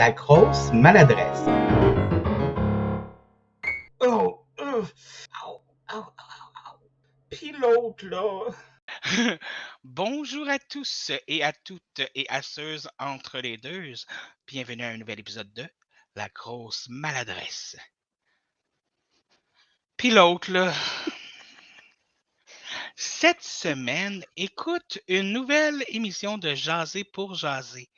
la grosse maladresse. Oh, au, Puis l'autre, là. Bonjour à tous et à toutes et à ceux entre les deux. Bienvenue à un nouvel épisode de La grosse maladresse. Puis l'autre, là. Cette semaine, écoute une nouvelle émission de Jaser pour jaser.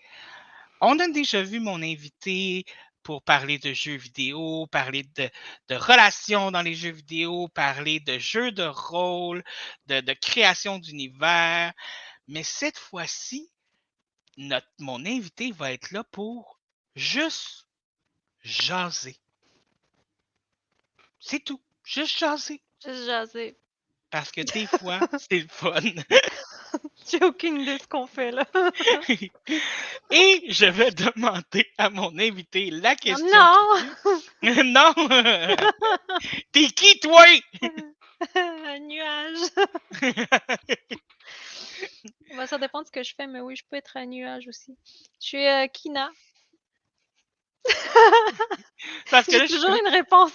On a déjà vu mon invité pour parler de jeux vidéo, parler de relations dans les jeux vidéo, parler de jeux de rôle, de création d'univers. Mais cette fois-ci, mon invité va être là pour juste jaser. C'est tout. Juste jaser. Juste jaser. Parce que des fois, c'est le fun. J'ai aucune idée de ce qu'on fait là. Et je vais demander à mon invité la question. Non! Non! T'es qui, toi? Un nuage. Ça dépend de ce que je fais, mais oui, je peux être un nuage aussi. Je suis Kina. Parce que là, j'ai toujours une réponse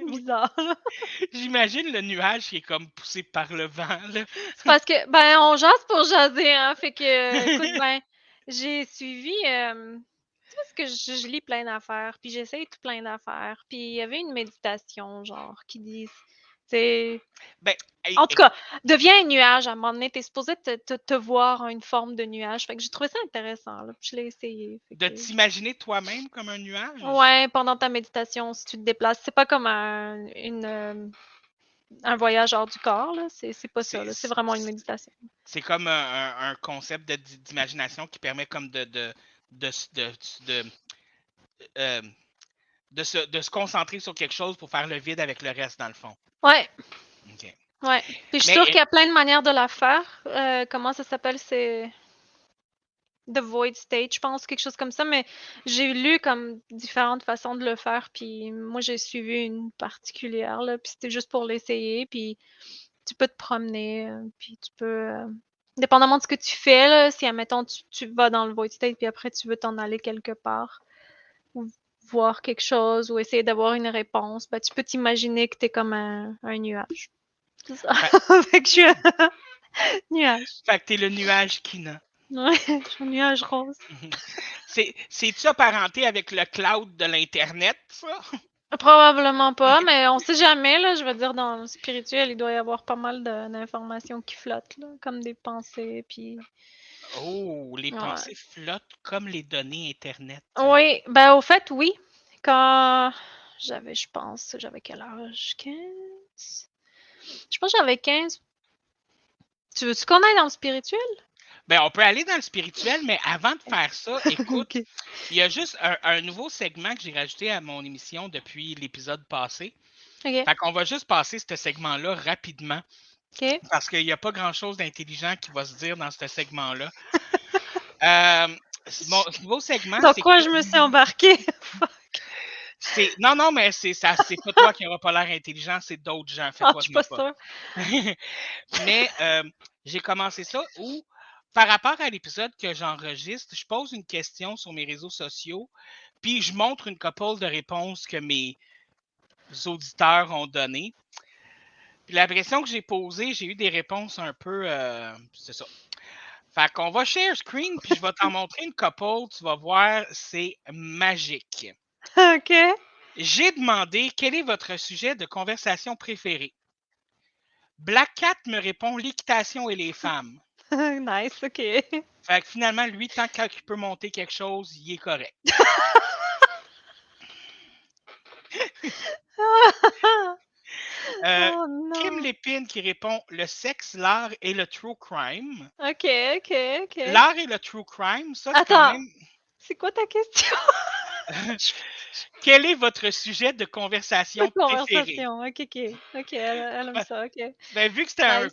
bizarre. J'imagine le nuage qui est comme poussé par le vent. Là. C'est parce que, on jase pour jaser, hein. Fait que, écoute, j'ai suivi. Tu sais, parce que je lis plein d'affaires, puis j'essaye tout plein d'affaires. Puis il y avait une méditation, genre, qui dit. C'est. En tout cas, deviens un nuage à un moment donné. T'es supposé te voir en une forme de nuage. Fait que j'ai trouvé ça intéressant. Là, puis je l'ai essayé. De t'imaginer toi-même comme un nuage? Ouais, pendant ta méditation, si tu te déplaces. C'est pas comme un voyage hors du corps. Là. C'est pas ça. Là. C'est vraiment une méditation. C'est comme un concept d'imagination qui permet comme de se concentrer sur quelque chose pour faire le vide avec le reste, dans le fond. Ouais. OK. Ouais. Puis je suis sûre qu'il y a plein de manières de la faire. Comment ça s'appelle? C'est The Void State, je pense, quelque chose comme ça. Mais j'ai lu comme différentes façons de le faire. Puis moi, j'ai suivi une particulière. Là, puis c'était juste pour l'essayer. Puis tu peux te promener. Puis tu peux... dépendamment de ce que tu fais, là, si, admettons, tu vas dans le Void State, puis après, tu veux t'en aller quelque part. Ou voir quelque chose, ou essayer d'avoir une réponse, tu peux t'imaginer que tu es comme un nuage. C'est ça. Fait que je suis un nuage. Fait que t'es le nuage Kina. Ouais, je suis un nuage rose. C'est-tu apparenté avec le cloud de l'Internet, ça? Probablement pas, mais on sait jamais, là. Je veux dire, dans le spirituel, il doit y avoir pas mal d'informations qui flottent, là, comme des pensées, puis... Oh, les pensées flottent comme les données Internet. Oui, au fait, oui. Quand j'avais quel âge? 15? Je pense que j'avais 15. Tu veux-tu qu'on aille dans le spirituel? On peut aller dans le spirituel, mais avant de faire ça, écoute, il y a juste un nouveau segment que j'ai rajouté à mon émission depuis l'épisode passé. Okay. Fait qu'on va juste passer ce segment-là rapidement. Okay. Parce qu'il n'y a pas grand-chose d'intelligent qui va se dire dans ce segment-là. Mon nouveau segment, dans quoi je me suis embarquée? Non, mais c'est pas toi qui n'aura pas l'air intelligent, c'est d'autres gens. Je suis pas sûre. Mais j'ai commencé ça où, par rapport à l'épisode que j'enregistre, je pose une question sur mes réseaux sociaux, puis je montre une couple de réponses que mes auditeurs ont données. Puis l'impression que j'ai posée, j'ai eu des réponses un peu... c'est ça. Fait qu'on va share screen, puis je vais t'en montrer une couple. Tu vas voir, c'est magique. OK. J'ai demandé quel est votre sujet de conversation préféré. Black Cat me répond l'équitation et les femmes. Nice, OK. Fait que finalement, lui, tant qu'il peut monter quelque chose, il est correct. Kim Lépine qui répond le sexe, l'art et le true crime. OK. L'art et le true crime, ça, c'est Attends, quand même... c'est quoi ta question? Quel est votre sujet de conversation préféré? OK, elle aime ça, OK. Vu que c'était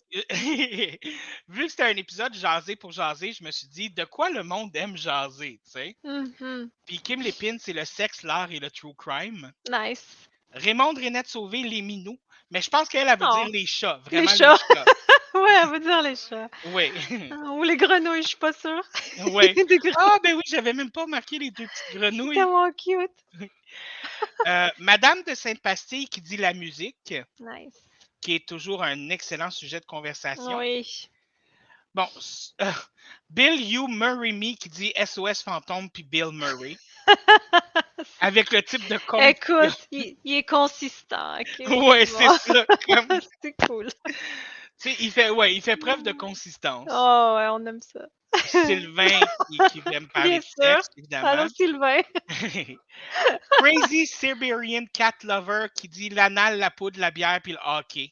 vu que c'était un épisode jasé pour jaser, je me suis dit, de quoi le monde aime jaser, tu sais? Mm-hmm. Puis Kim Lépine, c'est le sexe, l'art et le true crime. Nice. Raymond Renette Sauvé, les minous. Mais je pense qu'elle veut dire les chats, vraiment les chats. Les chats. Ouais, elle va dire les chats. Oui. Ou les grenouilles, je suis pas sûre. Oui. Des grenouilles, Ah, ben oui, j'avais même pas remarqué les 2 petites c'est grenouilles. tellement cute. Madame de Sainte-Pastille qui dit la musique, Nice. qui est toujours un excellent sujet de conversation. Oui. Bon, Bill You Murray Me qui dit SOS fantôme puis Bill Murray. Avec le type de compte. Écoute, il est consistant, ok? Ouais, c'est Bon. ça. Comme, C'est cool. tu sais, il fait preuve de consistance. Oh ouais, on aime ça. Sylvain qui vient me parler Bien de sûr. sexe, évidemment. Allô, Sylvain. Crazy Siberian Cat Lover qui dit l'anal, la poudre, la bière puis le hockey.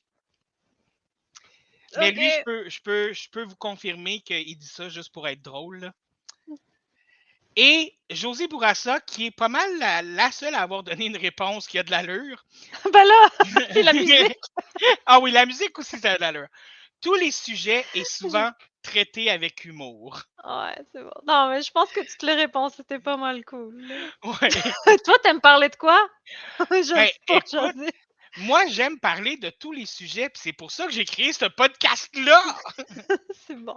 Mais lui, Ok. je peux vous confirmer qu'il dit ça juste pour être drôle. Là. Et José Bourassa, qui est pas mal la seule à avoir donné une réponse qui a de l'allure. Ben là, c'est la musique. Ah oui, la musique aussi, ça a de l'allure. Tous les sujets est souvent traités avec humour. Ouais, c'est bon. Non, mais je pense que toutes les réponses étaient pas mal cool. Là. Ouais. Toi, t'aimes parler de quoi? Je Ben, sais pas, écoute, José. moi, j'aime parler de tous les sujets, puis c'est pour ça que j'ai créé ce podcast-là. C'est bon.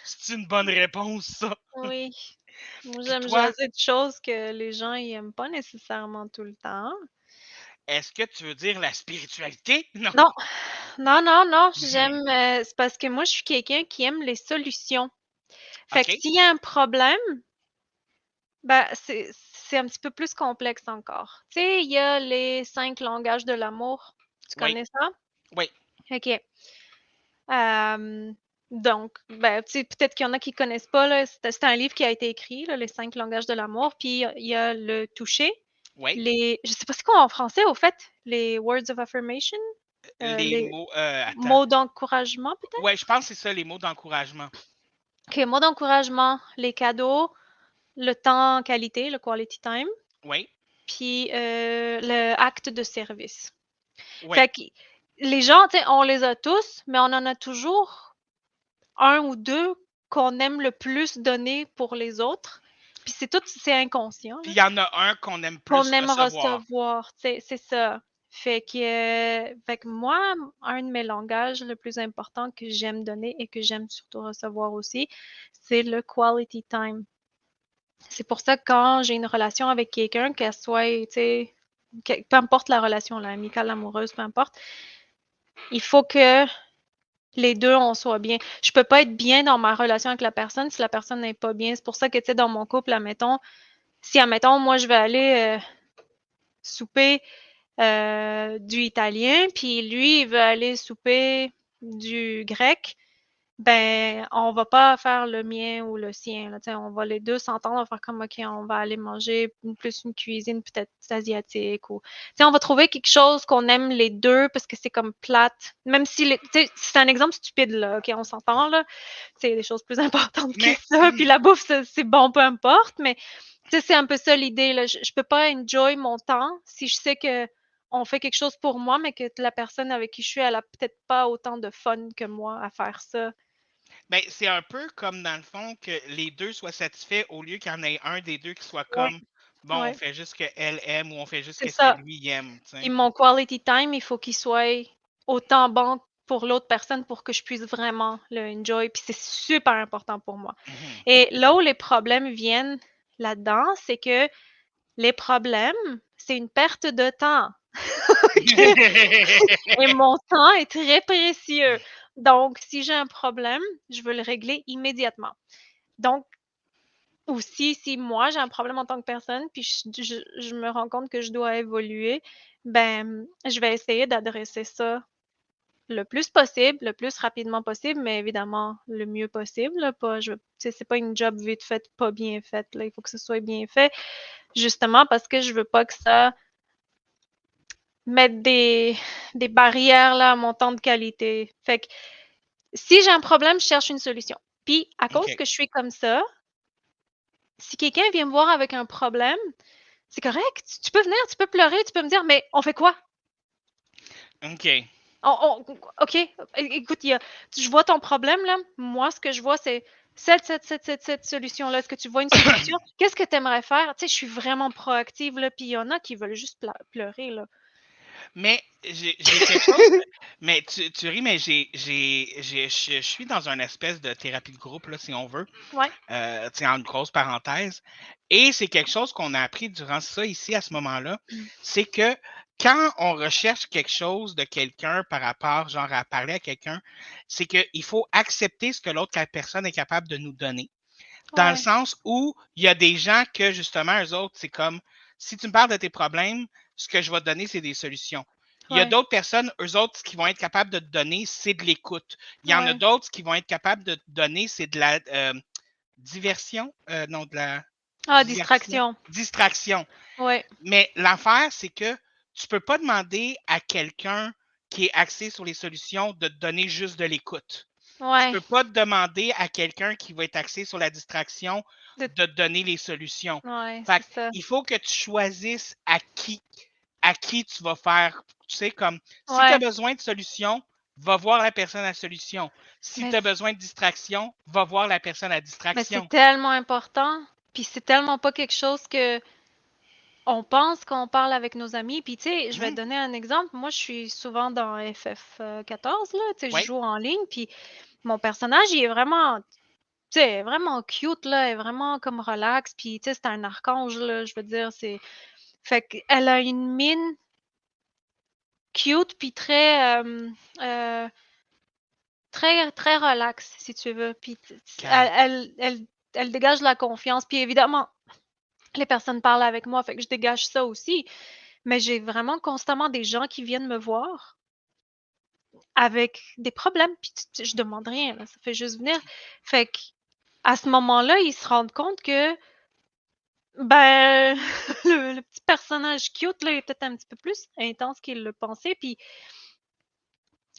C'est une bonne réponse, ça. Oui. Moi, Puis j'aime toi, jaser de choses que les gens ils aiment pas nécessairement tout le temps. est-ce que tu veux dire la spiritualité? Non. Non, non, j'aime. C'est parce que moi, je suis quelqu'un qui aime les solutions. Fait que OK. s'il y a un problème, ben, c'est un petit peu plus complexe encore. Tu sais, il y a les 5 langages de l'amour. Tu Oui. connais ça? Oui. OK. Donc, ben, tu sais, peut-être qu'il y en a qui connaissent pas, là. C'est un livre qui a été écrit, là, Les 5 langages de l'amour. Puis il y a le toucher, Oui. je sais pas c'est quoi en français, au fait, les words of affirmation, Les les mots. Attends. mots d'encouragement, peut-être? Ouais, je pense que c'est ça, les mots d'encouragement. OK, mots d'encouragement, les cadeaux, le temps qualité, le quality time, Oui. puis le acte de service. Oui. Fait que les gens, tu sais, on les a tous, mais on en a toujours un ou deux qu'on aime le plus donner pour les autres. Puis c'est inconscient, Puis là, il y en a un qu'on aime qu'on plus aime recevoir. recevoir. Tu sais, c'est ça. Fait que moi, un de mes langages le plus important que j'aime donner et que j'aime surtout recevoir aussi, c'est le quality time. C'est pour ça que quand j'ai une relation avec quelqu'un, qu'elle soit, tu sais, peu importe la relation, là, amicale, amoureuse, peu importe, il faut que les deux, on soit bien. Je peux pas être bien dans ma relation avec la personne si la personne n'est pas bien. C'est pour ça que, tu sais, dans mon couple, admettons, si, admettons, moi, je vais aller souper du italien, puis lui, il veut aller souper du grec, ben, on va pas faire le mien ou le sien. Là, on va les deux s'entendre, on va faire comme, OK, on va aller manger plus une cuisine peut-être asiatique. Ou, on va trouver quelque chose qu'on aime les deux parce que c'est comme plate. Même si, c'est un exemple stupide, là, OK, on s'entend, là. C'est des choses plus importantes que Mais ça. Puis la bouffe, c'est bon, peu importe. Mais c'est un peu ça l'idée. Là. Je peux pas enjoy mon temps si je sais que on fait quelque chose pour moi, mais que la personne avec qui je suis, elle a peut-être pas autant de fun que moi à faire ça. ben, c'est un peu comme dans le fond que les deux soient satisfaits au lieu qu'il y en ait un des deux qui soit Ouais, comme bon, on ouais, fait juste ce qu'elle aime ou on fait juste c'est ce que ça. lui aime. Puis T'sais. mon quality time, il faut qu'il soit autant bon pour l'autre personne pour que je puisse vraiment le enjoy. Puis c'est super important pour moi. Mhm. Et là où les problèmes viennent là-dedans, c'est que les problèmes, c'est une perte de temps. OK? Et mon temps est très précieux. Donc, si j'ai un problème, je veux le régler immédiatement. Donc, aussi, si moi j'ai un problème en tant que personne, puis je me rends compte que je dois évoluer, ben, je vais essayer d'adresser ça le plus possible, le plus rapidement possible, mais évidemment le mieux possible. Là, c'est pas une job vite faite, pas bien faite. Là, il faut que ce soit bien fait, justement parce que je veux pas que ça mette des barrières là, à mon temps de qualité. Fait que si j'ai un problème, je cherche une solution. Puis, à cause OK. que je suis comme ça, si quelqu'un vient me voir avec un problème, c'est correct. Tu peux venir, tu peux pleurer, tu peux me dire, mais on fait quoi? OK. OK, écoute, je vois ton problème, là. Moi, ce que je vois, c'est cette solution-là. Est-ce que tu vois une solution? Qu'est-ce que tu aimerais faire? Tu sais, je suis vraiment proactive, là. Puis il y en a qui veulent juste pleurer, là. Mais j'ai quelque chose. Mais tu ris, mais je suis dans une espèce de thérapie de groupe, là, si on veut. Ouais. Tu sais, en une grosse parenthèse. Et c'est quelque chose qu'on a appris durant ça ici, à ce moment-là. C'est que quand on recherche quelque chose de quelqu'un par rapport, genre, à parler à quelqu'un, c'est qu'il faut accepter ce que l'autre personne est capable de nous donner. Dans le Ouais. sens où il y a des gens que, justement, eux autres, c'est comme, si tu me parles de tes problèmes, ce que je vais te donner, c'est des solutions. Il y a Ouais. d'autres personnes, eux autres, ce qu'ils vont être capables de te donner, c'est de l'écoute. Il y en a Ouais. d'autres, ce qu'ils vont être capables de te donner, c'est de la diversion. Non, de la Ah, divertissement. distraction. Distraction. Ouais. Mais l'affaire, c'est que tu peux pas demander à quelqu'un qui est axé sur les solutions de te donner juste de l'écoute. Tu Ouais. peux pas te demander à quelqu'un qui va être axé sur la distraction De... de te donner les solutions. Ouais, Fait c'est ça. il faut que tu choisisses à qui tu vas faire. Tu sais, comme si tu as Ouais. besoin de solutions, va voir la personne à solution. Si Mais tu as besoin de distraction, va voir la personne à c'est distraction. tellement important. Puis c'est tellement pas quelque chose que on pense quand on parle avec nos amis. Puis tu sais, je vais te Mhm. donner un exemple. Moi, je suis souvent dans FF14, là. Tu sais, je Oui, joue en ligne. Puis mon personnage, il est vraiment, tu sais, vraiment cute, là. Elle est vraiment comme relax. Puis tu sais, c'est un archange, là. Je veux dire, c'est. Fait qu'elle a une mine cute, puis très, très relax, si tu veux. Puis calme. elle dégage de la confiance. Puis évidemment, les personnes parlent avec moi, fait que je dégage ça aussi. Mais j'ai vraiment constamment des gens qui viennent me voir avec des problèmes, puis je demande rien, là, ça fait juste venir. Fait que à ce moment-là, ils se rendent compte que, ben, le petit personnage cute, là, est peut-être un petit peu plus intense qu'ils le pensaient. Puis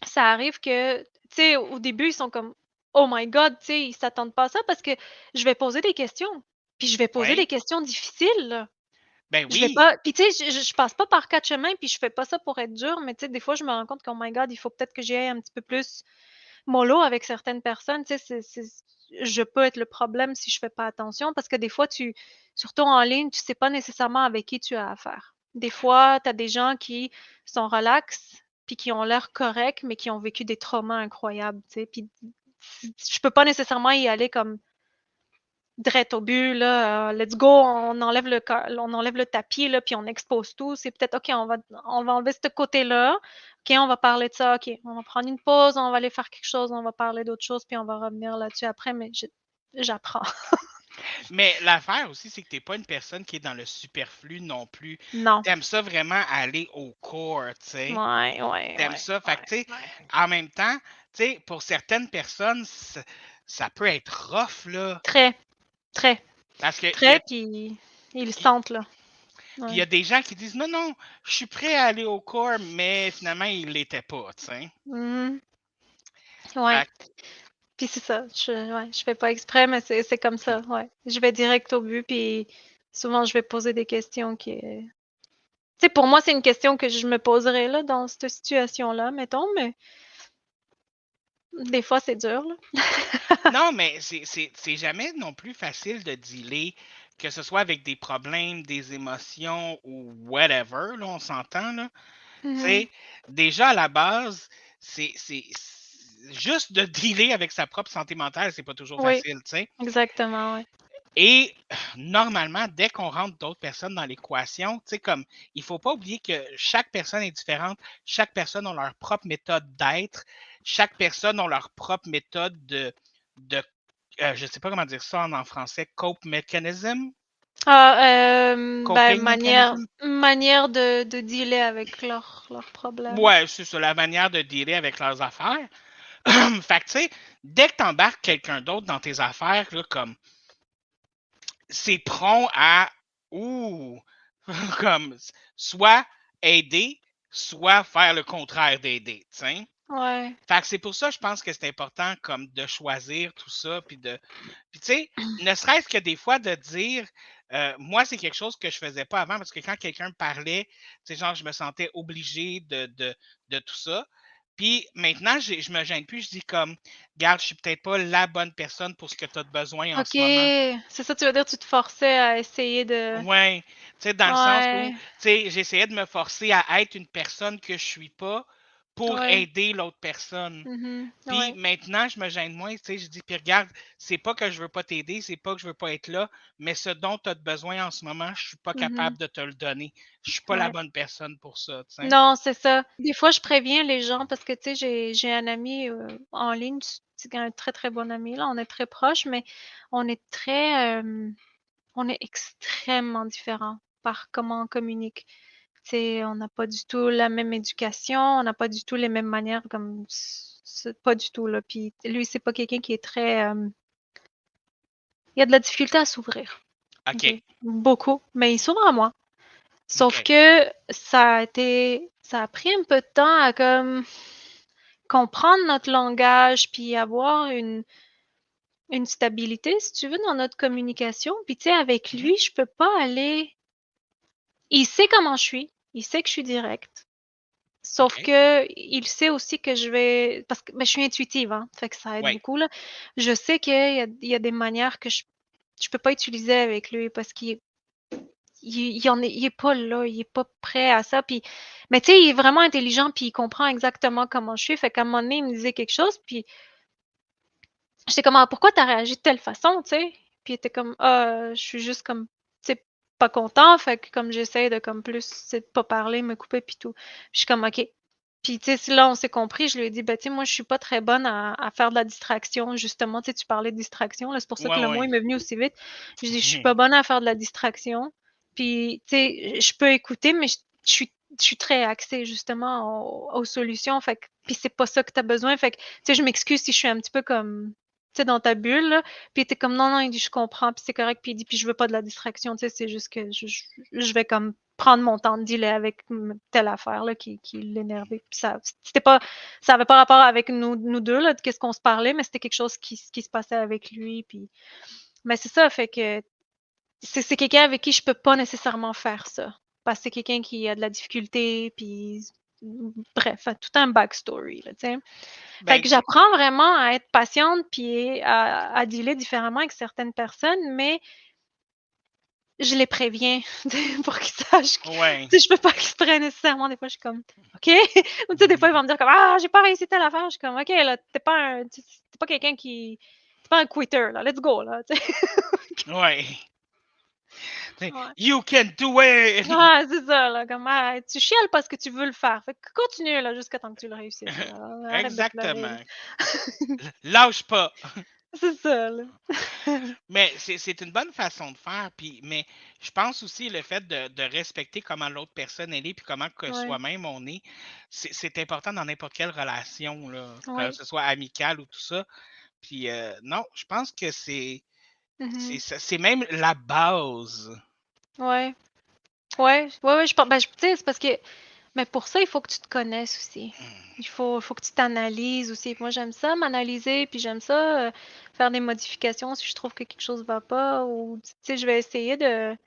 ça arrive que, tu sais, au début, ils sont comme oh my God, tu sais, ils s'attendent pas à ça parce que je vais poser des questions. Puis je vais poser des Oui, questions difficiles, là. ben Je vais oui. pas. Puis tu sais, je passe pas par quatre chemins, puis je fais pas ça pour être dur, mais tu sais, des fois, je me rends compte que, oh my God, il faut peut-être que j'y aille un petit peu plus mollo avec certaines personnes. Tu sais, je peux être le problème si je fais pas attention parce que des fois, surtout en ligne, tu sais pas nécessairement avec qui tu as affaire. Des fois, tu as des gens qui sont relax, puis qui ont l'air corrects, mais qui ont vécu des traumas incroyables, tu sais. Puis je peux pas nécessairement y aller comme drette au but, là, let's go, on enlève le tapis, là, puis on expose tout. C'est peut-être, OK, on va enlever ce côté-là. OK, on va parler de ça. OK, on va prendre une pause, on va aller faire quelque chose, on va parler d'autre chose, puis on va revenir là-dessus après, mais j'apprends. Mais l'affaire aussi, c'est que tu n'es pas une personne qui est dans le superflu non plus. Non. Tu aimes ça vraiment aller au core, tu sais. Ouais, ouais, Tu aimes ouais, ça. Fait que, ouais, tu sais, ouais. en même temps, tu sais, pour certaines personnes, ça peut être rough, là. Très, très, Parce que très, puis ils le sentent, là. puis il y Ouais. a des gens qui disent non, non, je suis prêt à aller au core, mais finalement, ils ne l'étaient pas, tu sais. Mhm. Ouais. Fait que, Puis c'est ça, je fais pas exprès, mais c'est comme ça, ouais. Je vais direct au but, puis souvent je vais poser des questions qui, tu sais, pour moi, c'est une question que je me poserais là, dans cette situation-là, mettons, mais des fois, c'est dur, là. non, mais c'est jamais non plus facile de dealer, que ce soit avec des problèmes, des émotions ou whatever, là, on s'entend, là. Tu Mhm. sais, déjà à la base, juste de dealer avec sa propre santé mentale, c'est pas toujours Oui, facile, tu sais. exactement, ouais. Et normalement, dès qu'on rentre d'autres personnes dans l'équation, tu sais, comme il faut pas oublier que chaque personne est différente, chaque personne a leur propre méthode d'être, chaque personne a leur propre méthode de je sais pas comment dire ça en français, cope mechanism, Ah, ben, coping mechanism. manière de dealer avec leurs problèmes. Ouais, c'est ça, la manière de dealer avec leurs affaires. Fait que, tu sais, dès que tu embarques quelqu'un d'autre dans tes affaires, là, comme, c'est prompt à, ouh, comme, soit aider, soit faire le contraire d'aider, tu sais. Ouais. Fait que c'est pour ça, je pense que c'est important, comme, de choisir tout ça, puis puis tu sais, ne serait-ce que des fois de dire, moi, c'est quelque chose que je faisais pas avant, parce que quand quelqu'un me parlait, tu sais, genre, je me sentais obligé de tout ça. Puis maintenant, je me gêne plus. Je dis comme, regarde, je suis peut-être pas la bonne personne pour ce que tu as besoin en OK. ce moment. C'est ça, tu veux dire, tu te forçais à essayer de... Ouais, tu sais, dans le sens où, Ouais, tu sais, j'essayais de me forcer à être une personne que je suis pas pour ouais. aider l'autre personne. Puis Ouais. maintenant, je me gêne moins, tu sais, je dis, puis regarde, c'est pas que je veux pas t'aider, c'est pas que je veux pas être là, mais ce dont tu as besoin en ce moment, je suis pas capable de te le donner. Je suis pas la Ouais. bonne personne pour ça, tu sais. Non, c'est ça. Des fois, je préviens les gens parce que, tu sais, j'ai un ami, en ligne, c'est un très, très bon ami, là, on est très proches, mais on est on est extrêmement différents par comment on communique. Tu sais, on n'a pas du tout la même éducation, on n'a pas du tout les mêmes manières comme c'est pas du tout, là. Puis lui, c'est pas quelqu'un qui est très, il a de la difficulté à s'ouvrir, OK? OK, Beaucoup, mais il s'ouvre à moi. Sauf OK. que ça a pris un peu de temps à comme comprendre notre langage, puis avoir une stabilité, si tu veux, dans notre communication. Puis tu sais, avec Mhm. lui, je peux pas aller. Il sait comment je suis, il sait que je suis directe. Sauf OK. que il sait aussi que je vais, parce que ben, je suis intuitive, hein, fait que ça aide Ouais. beaucoup là. Je sais qu'il y a des manières que je peux pas utiliser avec lui parce il est pas là, il est pas prêt à ça. Puis, mais tu sais, il est vraiment intelligent, puis il comprend exactement comment je suis. Fait qu'à un moment donné, il me disait quelque chose, puis j'étais comme, ah, pourquoi t'as réagi de telle façon, tu sais? Puis il était comme, ah, je suis juste comme, tu sais, pas content. Fait que comme j'essaie de comme plus, c'est de pas parler, me couper, puis tout. Puis je suis comme, ok. Puis tu sais, si là on s'est compris, je lui ai dit, ben tu sais, moi je suis pas très bonne à faire de la distraction, justement. Tu sais, tu parlais de distraction, là, c'est pour ça que Ouais, le mot ouais. il m'est venu aussi vite. Je dis, je suis pas bonne à faire de la distraction. Puis tu sais, je peux écouter, mais je suis très axée justement aux solutions. Fait que, puis c'est pas ça que tu as besoin. Fait que, tu sais, je m'excuse si je suis un petit peu comme tu sais, dans ta bulle, là. Puis il était comme, non, non, il dit, je comprends, puis c'est correct. Puis il dit, puis je veux pas de la distraction, tu sais, c'est juste que je vais comme prendre mon temps de dealer avec telle affaire, là, qui l'énervait. Puis ça avait pas rapport avec nous deux, là, de qu'est-ce qu'on se parlait, mais c'était quelque chose qui se passait avec lui. Puis, mais c'est ça, fait que c'est quelqu'un avec qui je peux pas nécessairement faire ça. Parce que c'est quelqu'un qui a de la difficulté, puis bref, tout un backstory, là, tu sais. Fait Ben, que j'apprends vraiment à être patiente puis à dealer différemment avec certaines personnes, mais je les préviens pour qu'ils sachent que, ouais. tu sais, je peux pas exprès nécessairement. Des fois, je suis comme, OK? Ou tu sais, des fois, ils vont me dire comme, ah, j'ai pas réussi telle affaire. Je suis comme, OK, là, t'es pas quelqu'un t'es pas un quitter, là, let's go, là, tu sais. Ouais. Ouais. You can do it! Ouais, c'est ça, là, comme, ah, tu chiales parce que tu veux le faire. Fait que continue, là, jusqu'à temps que tu le réussisses, là. Arrête de pleurer, là. Exactement. Lâche pas. C'est ça, là. Mais c'est une bonne façon de faire. Puis, mais je pense aussi le fait de respecter comment l'autre personne elle est puis comment que Ouais, soi-même on est, c'est important dans n'importe quelle relation, là, que ouais. ce soit amicale ou tout ça. Puis non, je pense que Mhm. c'est même la base. Ouais. Ouais, ouais, ouais, je pense, ben, tu sais, c'est parce que, mais pour ça, il faut que tu te connaisses aussi. Il faut que tu t'analyses aussi. Moi, j'aime ça, m'analyser, puis j'aime ça, faire des modifications si je trouve que quelque chose va pas, ou, tu sais, je vais essayer de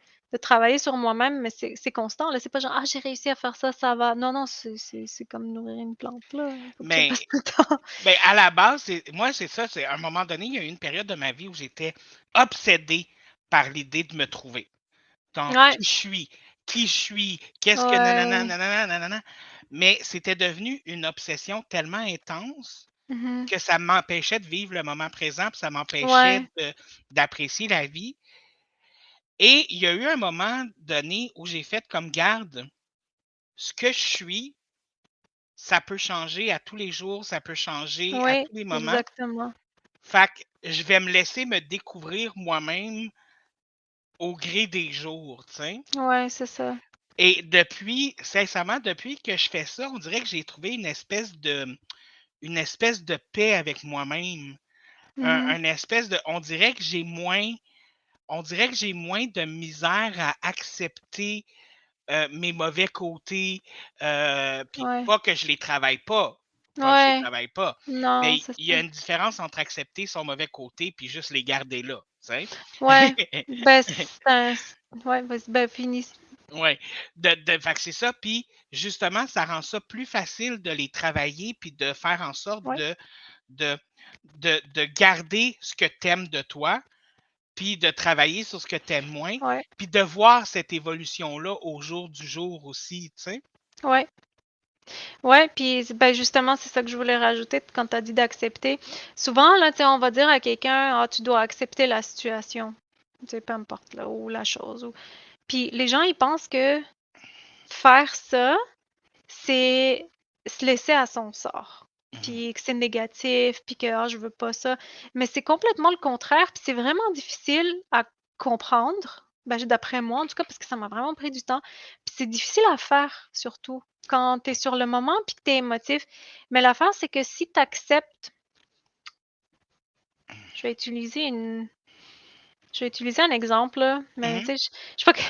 travailler sur moi-même, mais c'est constant, là. C'est pas genre, ah, j'ai réussi à faire ça, ça va. Non, non, c'est comme nourrir une plante, là. Il faut que tu le Mais fasses tout le temps. ben, à la base, moi, c'est ça. C'est à un moment donné, il y a eu une période de ma vie où j'étais obsédé par l'idée de me trouver. Donc, Ouais, qui je suis, qu'est-ce que nanana, ouais. nanana, nanana. Mais c'était devenu une obsession tellement intense Mhm. que ça m'empêchait de vivre le moment présent, puis ça m'empêchait Ouais. d'apprécier la vie. Et il y a eu un moment donné où j'ai fait comme garde, ce que je suis, ça peut changer à tous les jours, ça peut changer à Oui, tous les moments. exactement. Fait que je vais me laisser me découvrir moi-même au gré des jours, tu sais. Ouais, c'est ça. Et depuis, sincèrement, depuis que je fais ça, on dirait que j'ai trouvé une espèce de paix avec moi-même. Mhm. Un espèce de, on dirait que j'ai moins de misère à accepter mes mauvais côtés, puis Ouais. pas que je les travaille pas que je les Ouais. travaille pas, Non, mais c'est il y ça. a une différence entre accepter son mauvais côté puis juste les garder là, tu sais? Ouais, ben, ouais, vas-y, ben, finis. Ouais, fait que c'est ça, puis justement, ça rend ça plus facile de les travailler, puis de faire en sorte Ouais, de, de garder ce que tu aimes de toi, puis de travailler sur ce que tu aimes moins, ouais, puis de voir cette évolution-là au jour du jour aussi, tu sais. ouais. Ouais, puis ben justement, c'est ça que je voulais rajouter quand tu as dit d'accepter. Souvent, là, tu sais, on va dire à quelqu'un, ah, tu dois accepter la situation. Tu sais, peu importe, là, ou la chose. Puis les gens, ils pensent que faire ça, c'est se laisser à son sort. Mhm. Puis que c'est négatif, puis que ah, je veux pas ça. Mais c'est complètement le contraire, puis c'est vraiment difficile à comprendre, ben, d'après moi en tout cas, parce que ça m'a vraiment pris du temps. Puis c'est difficile à faire, surtout quand tu es sur le moment puis que tu es émotif. Mais l'affaire, c'est que si tu acceptes, je vais utiliser une. Je vais utiliser un exemple, là, mais Mhm. tu sais, je sais pas que,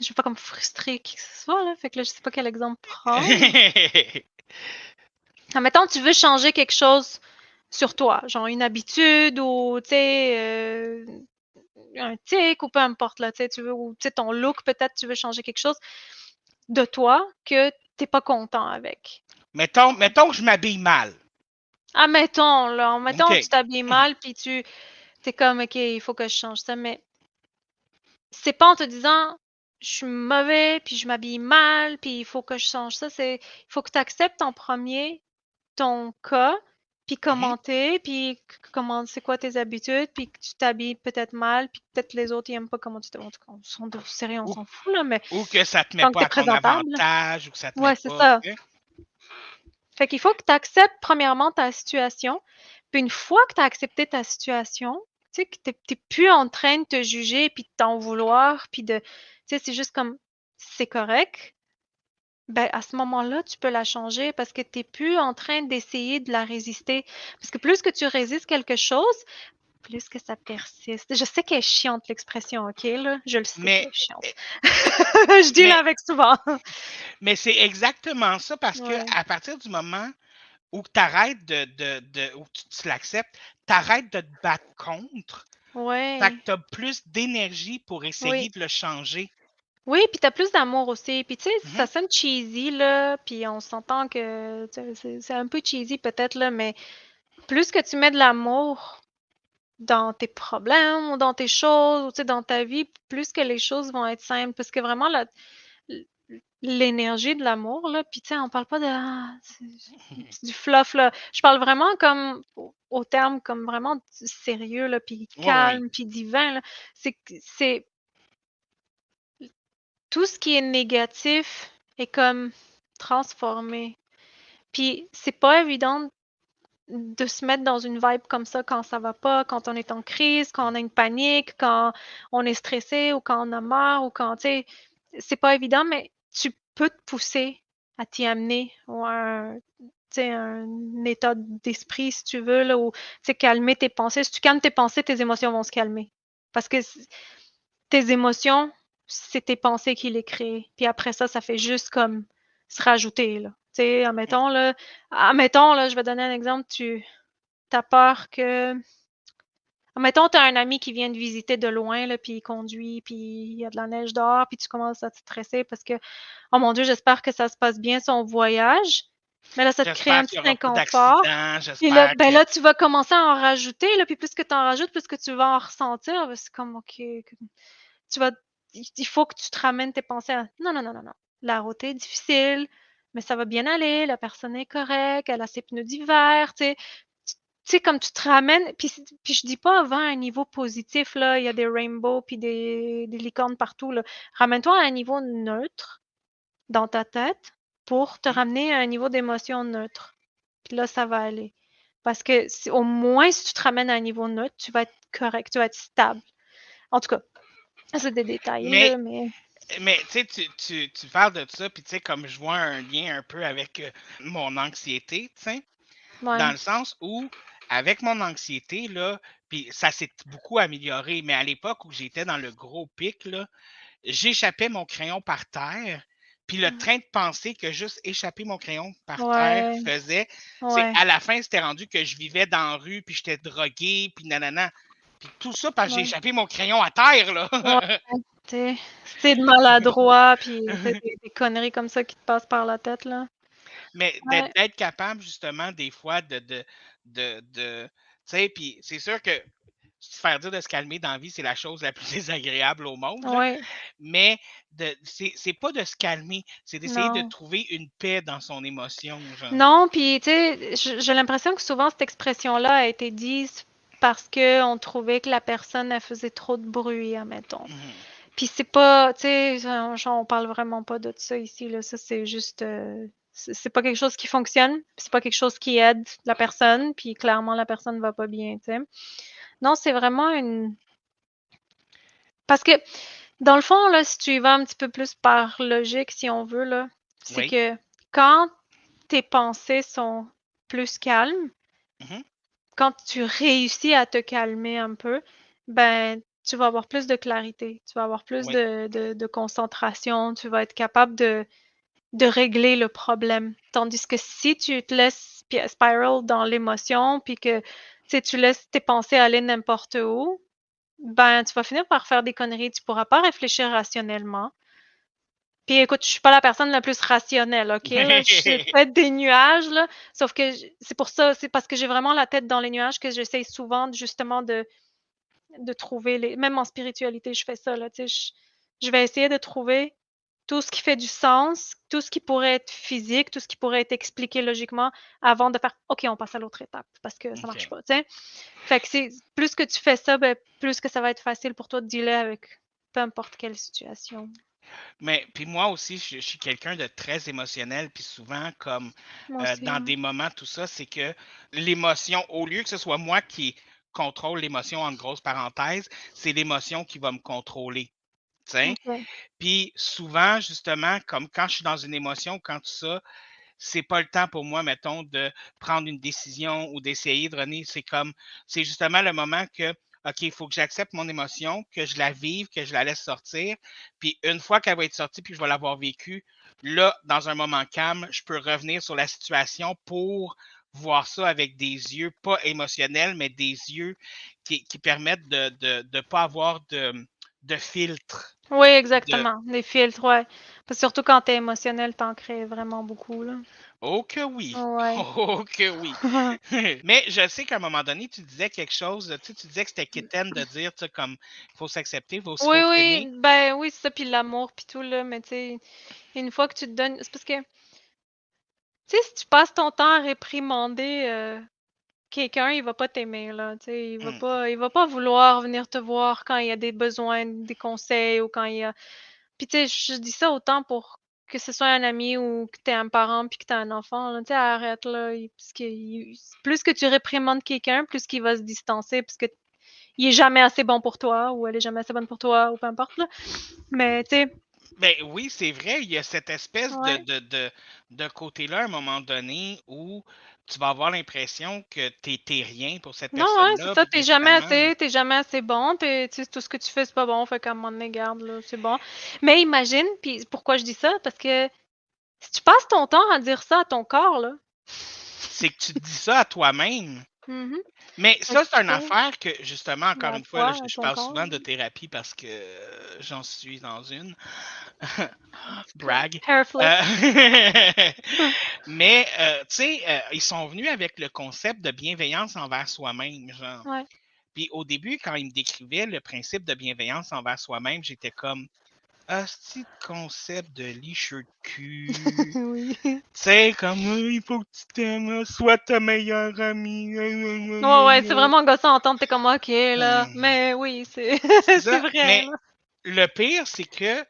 je veux pas comme frustrer qui que ce soit, là, fait que là, je sais pas quel exemple prendre. Admettons, tu veux changer quelque chose sur toi, genre une habitude ou, tu sais, un tic ou peu importe, là, tu sais, tu veux, ou tu sais, ton look, peut-être, tu veux changer quelque chose de toi que t'es pas content avec. Mettons que je m'habille mal. Admettons, là, OK. admettons, tu t'habilles mal, puis t'es comme, OK, il faut que je change ça, mais c'est pas en te disant, je suis mauvais, puis je m'habille mal, puis il faut que je change ça, il faut que tu acceptes en premier ton cas, puis Mhm. commenter, puis comment c'est quoi tes habitudes, puis que tu t'habilles peut-être mal, puis peut-être les autres ils aiment pas comment tu te en tout cas, on s'en sérieux, on Ou, s'en fout là, mais ou que ça te met tant que pas t'es à ton présentable. avantage, ou que ça te met Ouais, c'est pas, ça. tu sais. Fait qu'il faut que tu acceptes premièrement ta situation, puis une fois que tu as accepté ta situation, tu sais que tu plus en train de te juger puis de t'en vouloir, puis de tu sais, c'est juste comme c'est correct. Ben, à ce moment-là, tu peux la changer parce que tu es plus en train d'essayer de la résister. Parce que plus que tu résistes quelque chose, plus que ça persiste. Je sais qu'elle est chiante l'expression, OK, là? Je le sais Mais, qu'elle est chiante. eh, Je dis là mais, avec souvent. mais c'est exactement ça parce que Ouais. à partir du moment où tu arrêtes où tu l'acceptes, tu arrêtes de te battre contre, fait que Ouais. tu as plus d'énergie pour essayer Oui. de le changer. Oui, puis t'as plus d'amour aussi. Puis tu sais, ça Mhm. sonne cheesy, là, puis on s'entend que tu sais, c'est un peu cheesy peut-être, là, mais plus que tu mets de l'amour dans tes problèmes ou dans tes choses ou tu sais, dans ta vie, plus que les choses vont être simples. Parce que vraiment, l'énergie de l'amour, là, puis tu sais, on parle pas de ah, c'est du fluff, là. Je parle vraiment comme au terme, comme vraiment du sérieux, là, puis Oui, oui. calme, puis divin, là. C'est tout ce qui est négatif est comme transformé. Puis c'est pas évident de se mettre dans une vibe comme ça quand ça va pas, quand on est en crise, quand on a une panique, quand on est stressé ou quand on a marre ou quand, tu sais, c'est pas évident, mais tu peux te pousser à t'y amener ou à tu sais, un état d'esprit, si tu veux, là, ou, tu sais, calmer tes pensées. Si tu calmes tes pensées, tes émotions vont se calmer. Parce que tes émotions, c'est tes pensées qui les créent. Puis après ça fait juste comme se rajouter, là. Tu sais, admettons, là, je vais donner un exemple, tu as peur que admettons, tu as un ami qui vient te visiter de loin, là, puis il conduit, puis il y a de la neige dehors, puis tu commences à te stresser parce que, oh mon Dieu, j'espère que ça se passe bien son voyage. Mais là, ça te crée J'espère un qu'il petit n'y aura pas inconfort. d'accident, Puis là, j'espère ben que. là, tu vas commencer à en rajouter, là, puis plus que tu en rajoutes, plus que tu vas en ressentir. Ben, c'est comme, OK, tu vas, il faut que tu te ramènes tes pensées à, non, non, non, non, non. La route est difficile, mais ça va bien aller, la personne est correcte, elle a ses pneus d'hiver, tu sais. Tu sais, comme tu te ramènes, puis je dis pas va à un niveau positif, là, il y a des rainbows puis des licornes partout, là. Ramène-toi à un niveau neutre dans ta tête pour te Hmm? ramener à un niveau d'émotion neutre. Puis là, ça va aller. Parce que au moins, si tu te ramènes à un niveau neutre, tu vas être correct, tu vas être stable. En tout cas, c'est des détails, Mais, là, mais mais tu sais, tu parles de ça, puis tu sais, comme je vois un lien un peu avec mon anxiété, tu sais, dans ouais. le sens où, avec mon anxiété, là, puis ça s'est beaucoup amélioré, mais à l'époque où j'étais dans le gros pic, là, j'échappais mon crayon par terre, puis le train de pensée que juste échapper mon crayon par terre Ouais, faisait, c'est ouais, à la fin, c'était rendu que je vivais dans la rue, puis j'étais drogué, puis nanana. Puis tout ça parce que j'ai ouais, échappé mon crayon à terre, là. ouais. Tu sais, si t'es de maladroit, puis t'as des conneries comme ça qui te passent par la tête, là. Mais Ouais. d'être capable, justement, des fois, tu sais, puis c'est sûr que se faire dire de se calmer dans la vie, c'est la chose la plus désagréable au monde, là. Ouais, Mais c'est pas de se calmer, c'est d'essayer de non. trouver une paix dans son émotion, genre. Non, puis tu sais, j'ai l'impression que souvent cette expression-là a été dite parce qu'on trouvait que la personne, elle faisait trop de bruit, admettons. Mhm. Puis c'est pas, tu sais, on parle vraiment pas de ça ici, là. Ça, c'est juste, c'est pas quelque chose qui fonctionne, puis c'est pas quelque chose qui aide la personne, puis clairement, la personne va pas bien, tu sais. Non, c'est vraiment une... Parce que, dans le fond, là, si tu y vas un petit peu plus par logique, si on veut, là, c'est Oui. que quand tes pensées sont plus calmes, Mhm. quand tu réussis à te calmer un peu, ben, tu vas avoir plus de clarité, tu vas avoir plus Oui. de concentration, tu vas être capable de régler le problème. Tandis que si tu te laisses spiral dans l'émotion, puis que tu laisses tes pensées aller n'importe où, ben, tu vas finir par faire des conneries. Tu pourras pas réfléchir rationnellement. Puis écoute, je suis pas la personne la plus rationnelle, OK, là? J'ai peut-être des nuages, là, sauf que c'est pour ça, c'est parce que j'ai vraiment la tête dans les nuages que j'essaie souvent justement de trouver les... Même en spiritualité, je fais ça, là, tu sais, je vais essayer de trouver tout ce qui fait du sens, tout ce qui pourrait être physique, tout ce qui pourrait être expliqué logiquement avant de faire OK, on passe à l'autre étape parce que ça marche OK. pas, tu sais. Fait que c'est plus que tu fais ça, ben, plus que ça va être facile pour toi de dealer avec peu importe quelle situation. Mais puis moi aussi, je suis quelqu'un de très émotionnel, puis souvent, comme Moi aussi, dans ouais. des moments, tout ça, c'est que l'émotion, au lieu que ce soit moi qui contrôle l'émotion, en grosse parenthèse, c'est l'émotion qui va me contrôler. Tu sais? OK. Puis souvent, justement, comme quand je suis dans une émotion, quand tout ça, c'est pas le temps pour moi, mettons, de prendre une décision ou d'essayer de runner. C'est justement le moment que, OK, il faut que j'accepte mon émotion, que je la vive, que je la laisse sortir. Puis une fois qu'elle va être sortie, puis je vais l'avoir vécue, là, dans un moment calme, je peux revenir sur la situation pour voir ça avec des yeux, pas émotionnels, mais des yeux qui permettent de pas avoir de filtre. Oui, De, exactement. Des filtres, ouais. Parce que surtout quand t'es émotionnel, t'en crées vraiment beaucoup, là. Oh que oui! Ouais. Oh que oui! Mais je sais qu'à un moment donné, tu disais quelque chose, tu disais que c'était quétaine de dire, tu sais, comme, il faut s'accepter, Oui, faut s'aimer. oui, ben oui, c'est ça, puis l'amour, puis tout, là, mais tu sais, une fois que tu te donnes... C'est parce que, tu sais, si tu passes ton temps à réprimander quelqu'un, il va pas t'aimer, là, tu sais, Hum, il va pas vouloir venir te voir quand il y a des besoins, des conseils, ou quand il y a... Puis tu sais, je dis ça autant pour que ce soit un ami ou que tu un parent puis que tu un enfant, là, tu sais, arrête, là, parce que plus que tu réprimandes quelqu'un, plus qu'il va se distancer parce que il est jamais assez bon pour toi ou elle est jamais assez bonne pour toi ou peu importe, là. Mais tu sais, Ben oui, c'est vrai, il y a cette espèce ouais. de côté-là à un moment donné où tu vas avoir l'impression que t'es rien pour cette Non, ouais, c'est personne-là, ça, puis que finalement, tu jamais assez bon, tu sais, tout ce que tu fais, c'est pas bon, fait qu'à un moment donné, garde, là, c'est bon. Mais imagine, puis pourquoi je dis ça? Parce que si tu passes ton temps à dire ça à ton corps, là, c'est que tu te dis ça à toi-même. mhm, Mais fait que ça, c'est tu une sais, affaire que, justement, encore à une fois, là, toi, je, à je ton parle corps. souvent de thérapie parce que j'en suis dans une. Good. Brag. Hair flip. Euh, Mais, tu sais, ils sont venus avec le concept de bienveillance envers soi-même, genre. Ouais. Puis au début, quand ils me décrivaient le principe de bienveillance envers soi-même, j'étais comme, hostie de concept de licheux de cul. Oui. Tu sais, comme, il faut que tu t'aimes, sois ta meilleure amie. Ouais, ouais, c'est vraiment gossant à entendre, tu comme OK là. Hum, Mais oui, c'est C'est c'est ça. vrai, Mais là. le pire, c'est que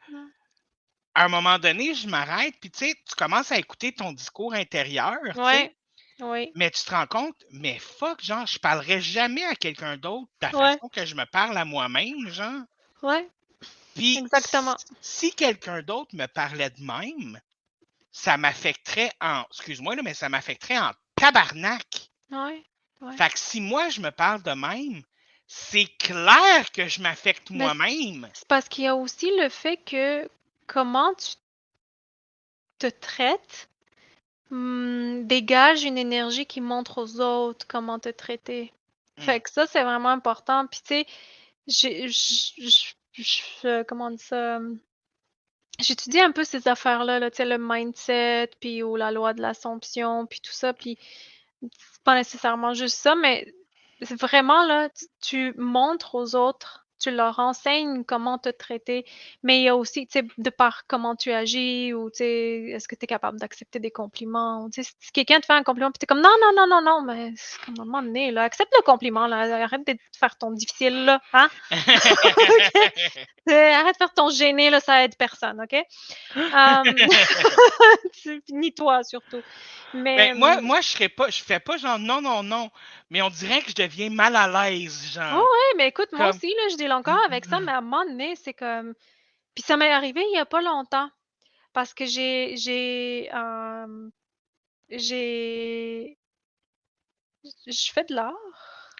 à un moment donné, je m'arrête, puis tu sais, tu commences à écouter ton discours intérieur, tu sais, Ouais. Oui. mais tu te rends compte, mais fuck, genre, je parlerai jamais à quelqu'un d'autre de la Ouais. façon que je me parle à moi-même, genre. Ouais. Puis Exactement. si quelqu'un d'autre me parlait de même, ça m'affecterait en, excuse-moi, là, mais ça m'affecterait en tabarnak. Ouais. Ouais. Fait que si moi, je me parle de même, c'est clair que je m'affecte Mais moi-même. c'est parce qu'il y a aussi le fait que comment tu te traites, dégage une énergie qui montre aux autres comment te traiter. Fait Hum, que ça, c'est vraiment important. Puis tu sais, j'ai comment on dit ça? J'étudie un peu ces affaires-là, là, tu sais, le mindset, puis ou la loi de l'Assomption, puis tout ça, puis c'est pas nécessairement juste ça, mais c'est vraiment là, tu montres aux autres, tu leur enseignes comment te traiter, mais il y a aussi, tu sais, de par comment tu agis ou tu sais, est-ce que tu es capable d'accepter des compliments? Ou, tu sais, si quelqu'un te fait un compliment, puis tu es comme non, non, non, non, non, mais c'est comme à un moment donné, là, accepte le compliment, là, arrête de faire ton difficile, là, hein? Arrête de faire ton gêné, là, ça aide personne, OK? Ni toi surtout. Ben, Mais moi, je fais pas genre non, non, non, mais on dirait que je deviens mal à l'aise, oh genre. ouais, mais écoute, moi Comme, aussi, là, je deal encore avec ça, mais à un moment donné, c'est comme. Puis ça m'est arrivé il y a pas longtemps parce que j'ai, je fais de l'art,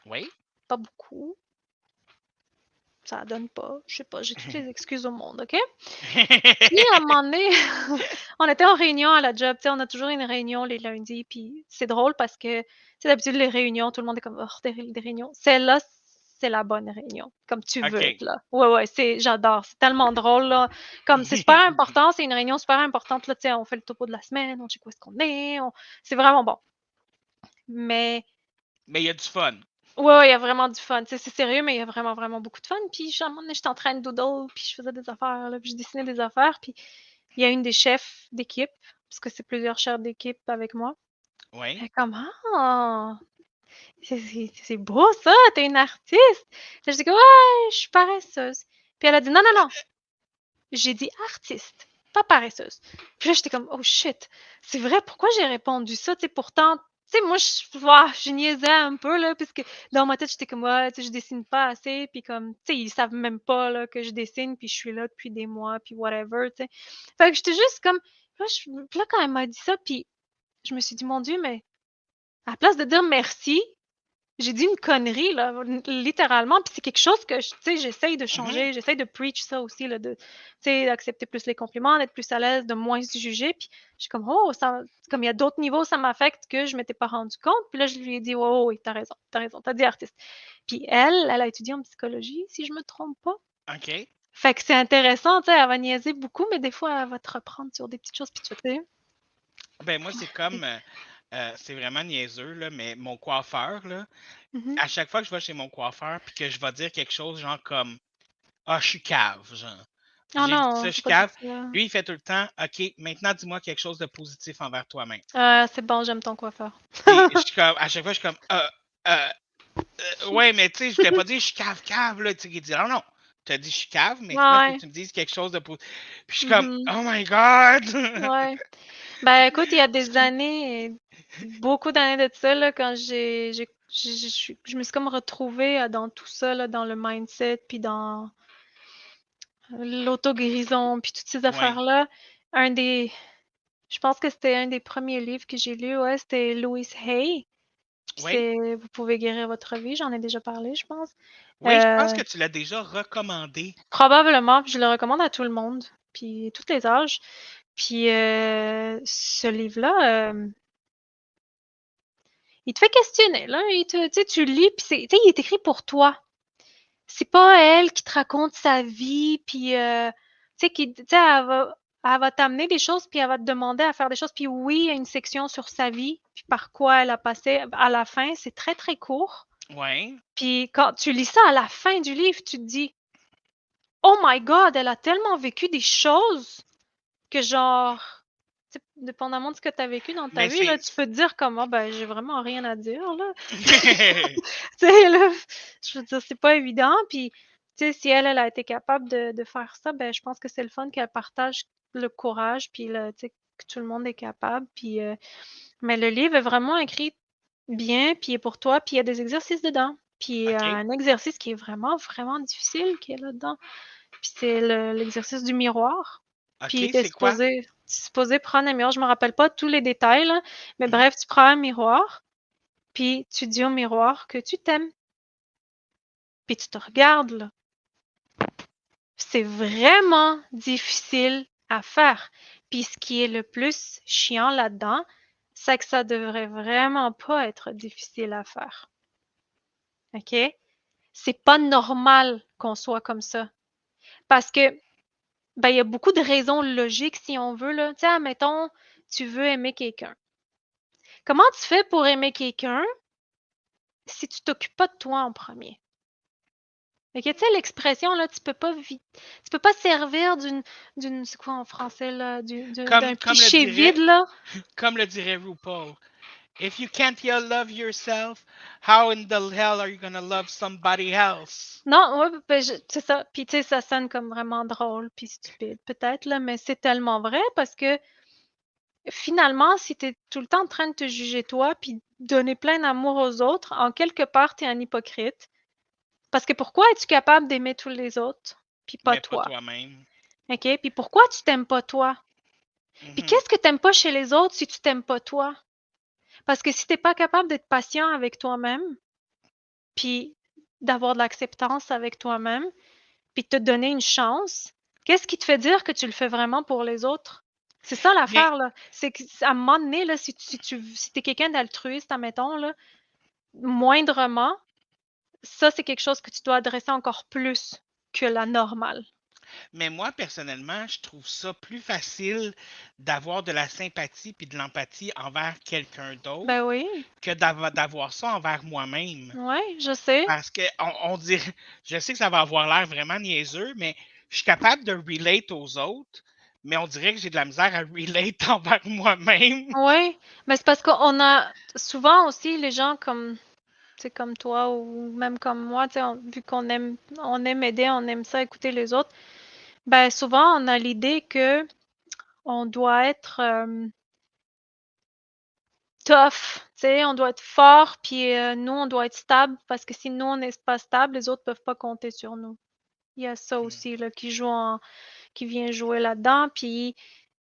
oui. pas beaucoup, ça donne pas, je sais pas, j'ai toutes les excuses au monde, OK? Puis à un moment donné, on était en réunion à la job, tu sais, on a toujours une réunion les lundis, puis c'est drôle parce que, tu sais, d'habitude, les réunions, tout le monde est comme, oh, des réunions. Celle-là, c'est la bonne réunion, comme tu veux être OK. là. Ouais, ouais, j'adore, c'est tellement drôle, là. Comme c'est super important, c'est une réunion super importante, là, tu sais, on fait le topo de la semaine, on check où est-ce qu'on est, c'est vraiment bon. Mais Mais il y a du fun. ouais, ouais, il y a vraiment du fun. Tu sais, c'est sérieux, mais il y a vraiment, vraiment beaucoup de fun. Puis, à un moment donné, j'étais en train de doodle, puis je faisais des affaires, là, puis je dessinais des affaires. Puis, il y a une des chefs d'équipe, parce que c'est plusieurs chefs d'équipe avec moi. Elle Oui. est comme, ah, c'est beau ça, t'es une artiste. Puis, je dis, ouais, je suis paresseuse. Puis, elle a dit, non, non, non. J'ai dit artiste, pas paresseuse. Puis là, j'étais comme, oh shit, c'est vrai, pourquoi j'ai répondu ça? Tu sais, pourtant, tu sais, moi, je niaisais un peu, là, puisque dans ma tête, j'étais comme, ouais, tu sais, je dessine pas assez, puis comme, tu sais, ils savent même pas, là, que je dessine, puis je suis là depuis des mois, puis whatever, tu sais. Fait que j'étais juste comme, puis là, quand elle m'a dit ça, puis je me suis dit, mon Dieu, mais à la place de dire merci, j'ai dit une connerie, là, littéralement, puis c'est quelque chose que, tu sais, j'essaye de Mhm. changer, j'essaye de preach ça aussi, là, tu sais, d'accepter plus les compliments, d'être plus à l'aise, de moins se juger, puis je suis comme, oh, ça, comme il y a d'autres niveaux, ça m'affecte que je m'étais pas rendu compte, puis là, je lui ai dit, oh, oui, t'as raison, t'as dit artiste. Puis elle a étudié en psychologie, si je me trompe pas. OK. Fait que c'est intéressant, tu sais, elle va niaiser beaucoup, mais des fois, elle va te reprendre sur des petites choses, puis tu sais. Ben, moi, c'est comme, c'est vraiment niaiseux, là, mais mon coiffeur, là, Mhm. à chaque fois que je vais chez mon coiffeur, puis que je vais dire quelque chose, genre comme, ah, je suis cave, genre. Oh J'ai dit ça, non, je faut suis pas dire cave. ça. Lui, il fait tout le temps, OK, maintenant, dis-moi quelque chose de positif envers toi-même. C'est bon, j'aime ton coiffeur. Puis, je suis comme, à chaque fois, je suis comme, euh, ouais, mais tu sais, je t'ai pas dit, je suis cave, là. Tu sais, il dit, non, non. Tu as dit, je suis cave, maintenant, il faut que Ouais. tu me dises quelque chose de positif. Puis, je suis comme, Mhm. oh my God! Ouais. Ben, écoute, il y a des années, beaucoup d'années de ça, là, quand je me suis comme retrouvée dans tout ça, là, dans le mindset, puis dans l'auto-guérison, puis toutes ces Ouais. affaires-là. Un des, je pense que c'était un des premiers livres que j'ai lu, ouais, c'était Louise Hay. Puis Oui. c'est Vous pouvez guérir votre vie, j'en ai déjà parlé, je pense. Oui, je pense Euh, que tu l'as déjà recommandé. Probablement, puis je le recommande à tout le monde, puis tous les âges. Puis ce livre-là, il te fait questionner, là. Tu sais, tu lis, puis tu sais, il est écrit pour toi. C'est pas elle qui te raconte sa vie, puis tu sais, elle va t'amener des choses, puis elle va te demander à faire des choses. Puis oui, il y a une section sur sa vie, puis par quoi elle a passé à la fin. C'est très, très court. Oui. Puis quand tu lis ça à la fin du livre, tu te dis, oh my God, elle a tellement vécu des choses que genre, tu sais, dépendamment de ce que tu as vécu dans ta Mais vie, là, c'est. tu peux te dire comme, ah, ben, j'ai vraiment rien à dire, là. Tu sais, là, je veux dire, c'est pas évident. Puis, tu sais, si elle a été capable de faire ça, ben, je pense que c'est le fun qu'elle partage le courage, puis tu sais, que tout le monde est capable. Puis, mais le livre est vraiment écrit bien, puis il est pour toi, puis il y a des exercices dedans. Puis, il y a OK. un exercice qui est vraiment, vraiment difficile qui est là-dedans. Puis, c'est l'exercice du miroir. Puis, OK, tu es c'est quoi? supposé prendre un miroir. Je me rappelle pas tous les détails, là, mais Mhm. bref, tu prends un miroir, puis tu dis au miroir que tu t'aimes. Puis tu te regardes, là. C'est vraiment difficile à faire. Puis ce qui est le plus chiant là-dedans, c'est que ça devrait vraiment pas être difficile à faire. OK? C'est pas normal qu'on soit comme ça. Parce que, il y a beaucoup de raisons logiques, si on veut, là. Tu sais, admettons, tu veux aimer quelqu'un. Comment tu fais pour aimer quelqu'un si tu t'occupes pas de toi en premier? Fait que, tu sais, l'expression, là, tu peux pas servir c'est quoi en français, là, d'un Comme, comme, le pichet vide, dirait, là. comme le dirait RuPaul. If you can't love yourself, how in the hell are you gonna love somebody else? Non, ouais, c'est ça. Puis, tu sais, ça sonne comme vraiment drôle puis stupide, peut-être, là, mais c'est tellement vrai parce que finalement, si tu es tout le temps en train de te juger toi puis donner plein d'amour aux autres, en quelque part, tu es un hypocrite. Parce que pourquoi es-tu capable d'aimer tous les autres puis pas Mais pas toi? toi-même. OK? Puis pourquoi tu t'aimes pas toi? Puis Mhm. qu'est-ce que t'aimes pas chez les autres si tu t'aimes pas toi? Parce que si t'es pas capable d'être patient avec toi-même, puis d'avoir de l'acceptance avec toi-même, puis de te donner une chance, qu'est-ce qui te fait dire que tu le fais vraiment pour les autres? C'est ça Mais, l'affaire, là. C'est qu'à un moment donné, là, si t'es quelqu'un d'altruiste, admettons, là, moindrement, ça, c'est quelque chose que tu dois adresser encore plus que la normale. mais moi, personnellement, je trouve ça plus facile d'avoir de la sympathie puis de l'empathie envers quelqu'un d'autre Ben oui, que d'avoir ça envers moi-même. ouais, je sais. Parce que on dirait, je sais que ça va avoir l'air vraiment niaiseux, mais je suis capable de relate aux autres, mais on dirait que j'ai de la misère à relate envers moi-même. Ouais, mais c'est parce qu'on a souvent aussi les gens comme, tu sais, comme toi ou même comme moi, tu sais, vu on aime aider, on aime ça écouter les autres, ben souvent on a l'idée que on doit être tough, tu sais, on doit être fort, puis nous on doit être stable parce que si nous on n'est pas stable, les autres peuvent pas compter sur nous. Il y a ça Mm. aussi là qui vient jouer là-dedans, puis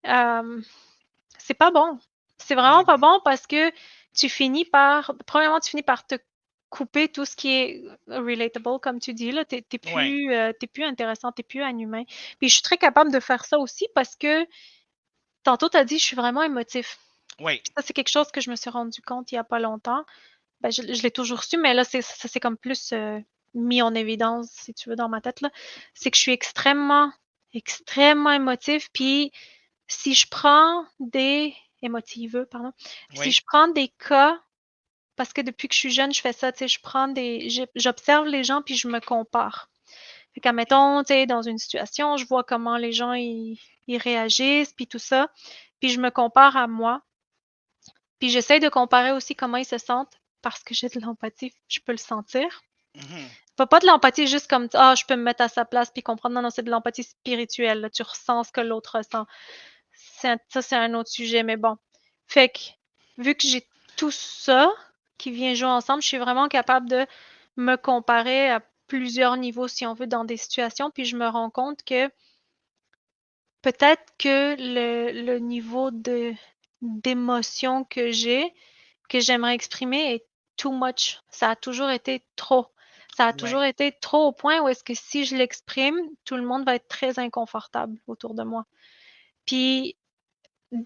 euh, c'est pas bon. C'est vraiment pas Mhm. bon parce que premièrement, tu finis par te couper tout ce qui est relatable, comme tu dis, là. Ouais, T'es plus intéressant, t'es plus un humain. Puis je suis très capable de faire ça aussi parce que tantôt, tu as dit, je suis vraiment émotif. ouais, Ça, c'est quelque chose que je me suis rendu compte il y a pas longtemps. Ben, je l'ai toujours su, mais là, ça s'est comme plus mis en évidence, si tu veux, dans ma tête, là. C'est que je suis extrêmement émotif. Puis si je prends des émotiveux, pardon. Puis si ouais. je prends des cas, parce que depuis que je suis jeune, je fais ça, tu sais, j'observe les gens puis je me compare. Fait Mm. qu'admettons, tu sais, dans une situation, je vois comment les gens ils réagissent puis tout ça, puis je me compare à moi, puis j'essaie de comparer aussi comment ils se sentent parce que j'ai de l'empathie, je peux le sentir. Mhm. Pas de l'empathie juste comme ah, je peux me mettre à sa place puis comprendre. Non, non, c'est de l'empathie spirituelle. Là. Tu ressens ce que l'autre ressent. Ça, c'est un autre sujet, mais bon. Fait que, vu que j'ai tout ça qui vient jouer ensemble, je suis vraiment capable de me comparer à plusieurs niveaux, si on veut, dans des situations, puis je me rends compte que peut-être que le niveau d'émotion que j'aimerais exprimer est too much. Ça a toujours été trop. Ça a Ouais. toujours été trop au point où est-ce que si je l'exprime, tout le monde va être très inconfortable autour de moi. Puis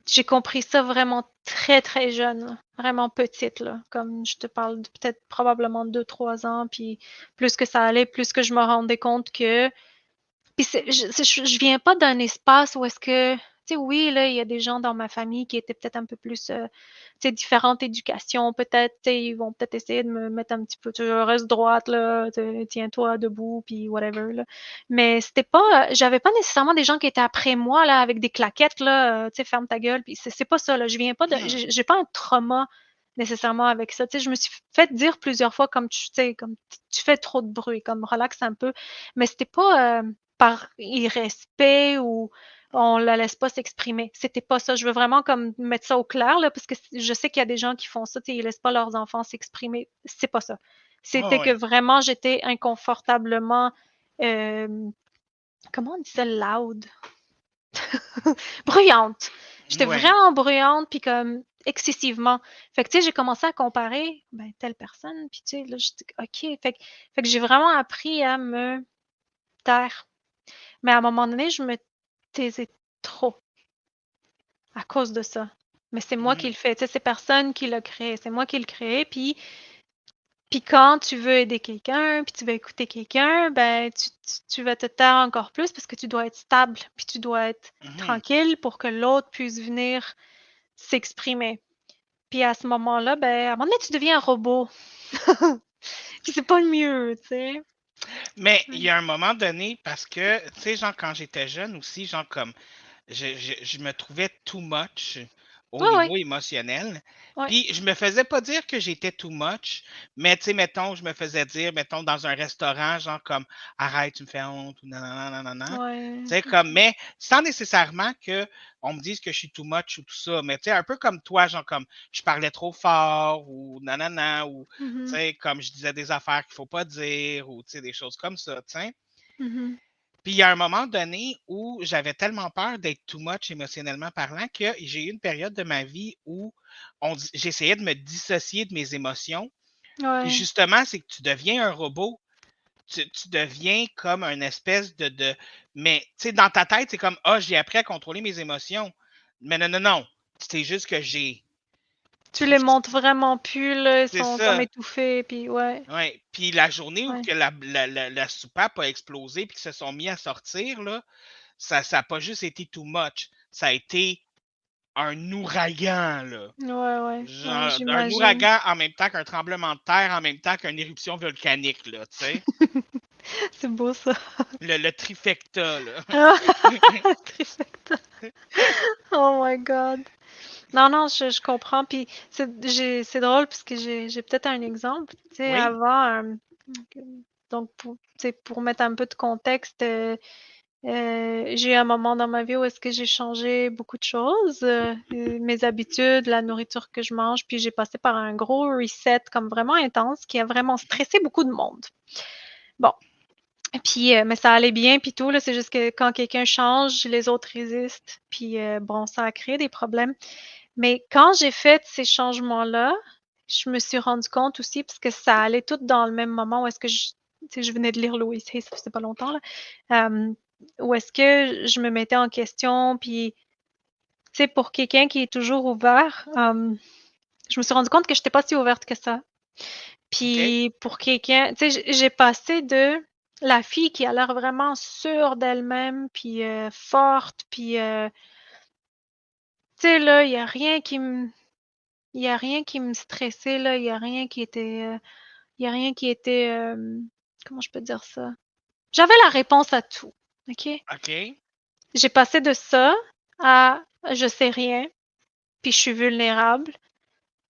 j'ai compris ça vraiment très, très jeune, vraiment petite, là. Comme je te parle de peut-être probablement 2, 3 ans, puis plus que ça allait, plus que je me rendais compte que puis je viens pas d'un espace où est-ce que, tu sais, oui, là, il y a des gens dans ma famille qui étaient peut-être un peu plus, tu sais, différentes éducations, peut-être, tu sais, ils vont peut-être essayer de me mettre un petit peu, tu reste droite, là, tiens-toi debout, puis whatever, là. Mais c'était pas, j'avais pas nécessairement des gens qui étaient après moi, là, avec des claquettes, là, tu sais, ferme ta gueule, puis c'est pas ça, là. Je viens pas de, Mhm. j'ai pas un trauma nécessairement avec ça. Tu sais, je me suis fait dire plusieurs fois, comme tu sais, comme tu fais trop de bruit, comme relaxe un peu. Mais c'était pas, par irrespect ou on la laisse pas s'exprimer. C'était pas ça. Je veux vraiment comme mettre ça au clair, là, parce que je sais qu'il y a des gens qui font ça, tu sais, ils laissent pas leurs enfants s'exprimer. C'est pas ça. Ouais, C'était que ouais. vraiment j'étais inconfortablement, euh, comment on dit ça, loud? Bruyante. J'étais Ouais. vraiment bruyante, puis comme excessivement. Fait que, tu sais, j'ai commencé à comparer, ben, telle personne, puis tu sais, là, j'étais, OK. Fait que j'ai vraiment appris à me taire. Mais à un moment donné, je me taisais trop à cause de ça. Mais c'est moi qui Mhm. le fais. Tu sais, c'est personne qui l'a créé. C'est moi qui le crée. Puis Puis quand tu veux aider quelqu'un, puis tu veux écouter quelqu'un, ben tu vas te taire encore plus parce que tu dois être stable, puis tu dois être tranquille pour que l'autre puisse venir s'exprimer. Puis à ce moment-là, ben à un moment donné, tu deviens un robot. Puis c'est pas le mieux, tu sais. Mais il y a un moment donné, parce que, tu sais, genre, quand j'étais jeune aussi, genre, comme, je me trouvais too much au Ouais, ouais, niveau émotionnel. ouais. Puis je me faisais pas dire que j'étais too much, mais tu sais, mettons, je me faisais dire, mettons, dans un restaurant, genre comme arrête, tu me fais honte ou nanana, nanana. Tu Ouais. sais, comme, mais sans nécessairement que on me dise que je suis too much ou tout ça. Mais tu sais, un peu comme toi, genre comme je parlais trop fort ou nanana, ou tu Mhm, sais, comme je disais des affaires qu'il faut pas dire, ou tu sais, des choses comme ça, tu sais. mhm. Puis il y a un moment donné où j'avais tellement peur d'être too much émotionnellement parlant que j'ai eu une période de ma vie où j'essayais de me dissocier de mes émotions. Puis Ouais. justement, c'est que tu deviens un robot. Tu deviens comme une espèce de... Mais tu sais, dans ta tête, c'est comme, ah, j'ai appris à contrôler mes émotions. Mais non, non, non. C'est juste que j'ai... Tu les montres vraiment plus, là, ils C'est sont comme ça. étouffés, puis ouais, Ouais. Puis la journée où ouais. que la soupape a explosé puis qu'ils se sont mis à sortir, là, ça n'a pas juste été too much. Ça a été un ouragan, là. Ouais, ouais, ouais, Genre, un j'imagine. ouragan en même temps qu'un tremblement de terre, en même temps qu'une éruption volcanique, là, tu sais. C'est beau ça. Le trifecta, là. Trifecta. Oh my God. Non, non, je comprends. Puis c'est drôle parce que j'ai peut-être un exemple. Tu sais, Oui, avant, donc tu sais, pour mettre un peu de contexte, j'ai eu un moment dans ma vie où est-ce que j'ai changé beaucoup de choses, mes habitudes, la nourriture que je mange, puis j'ai passé par un gros reset comme vraiment intense qui a vraiment stressé beaucoup de monde. Bon, et puis, mais ça allait bien, puis tout, là, c'est juste que quand quelqu'un change, les autres résistent, puis bon, ça a créé des problèmes. Mais quand j'ai fait ces changements-là, je me suis rendu compte aussi, parce que ça allait tout dans le même moment où est-ce que tu sais, je venais de lire Louise Hay, ça faisait pas longtemps, là, où est-ce que je me mettais en question, puis, tu sais, pour quelqu'un qui est toujours ouvert, je me suis rendu compte que j'étais pas si ouverte que ça. OK. Puis pour quelqu'un, tu sais, j'ai passé de la fille qui a l'air vraiment sûre d'elle-même, puis forte, puis tu sais, là, il y a rien qui me stressait, là, il y a rien qui était, comment je peux dire ça? J'avais la réponse à tout, OK? OK. J'ai passé de ça à je sais rien, puis je suis vulnérable,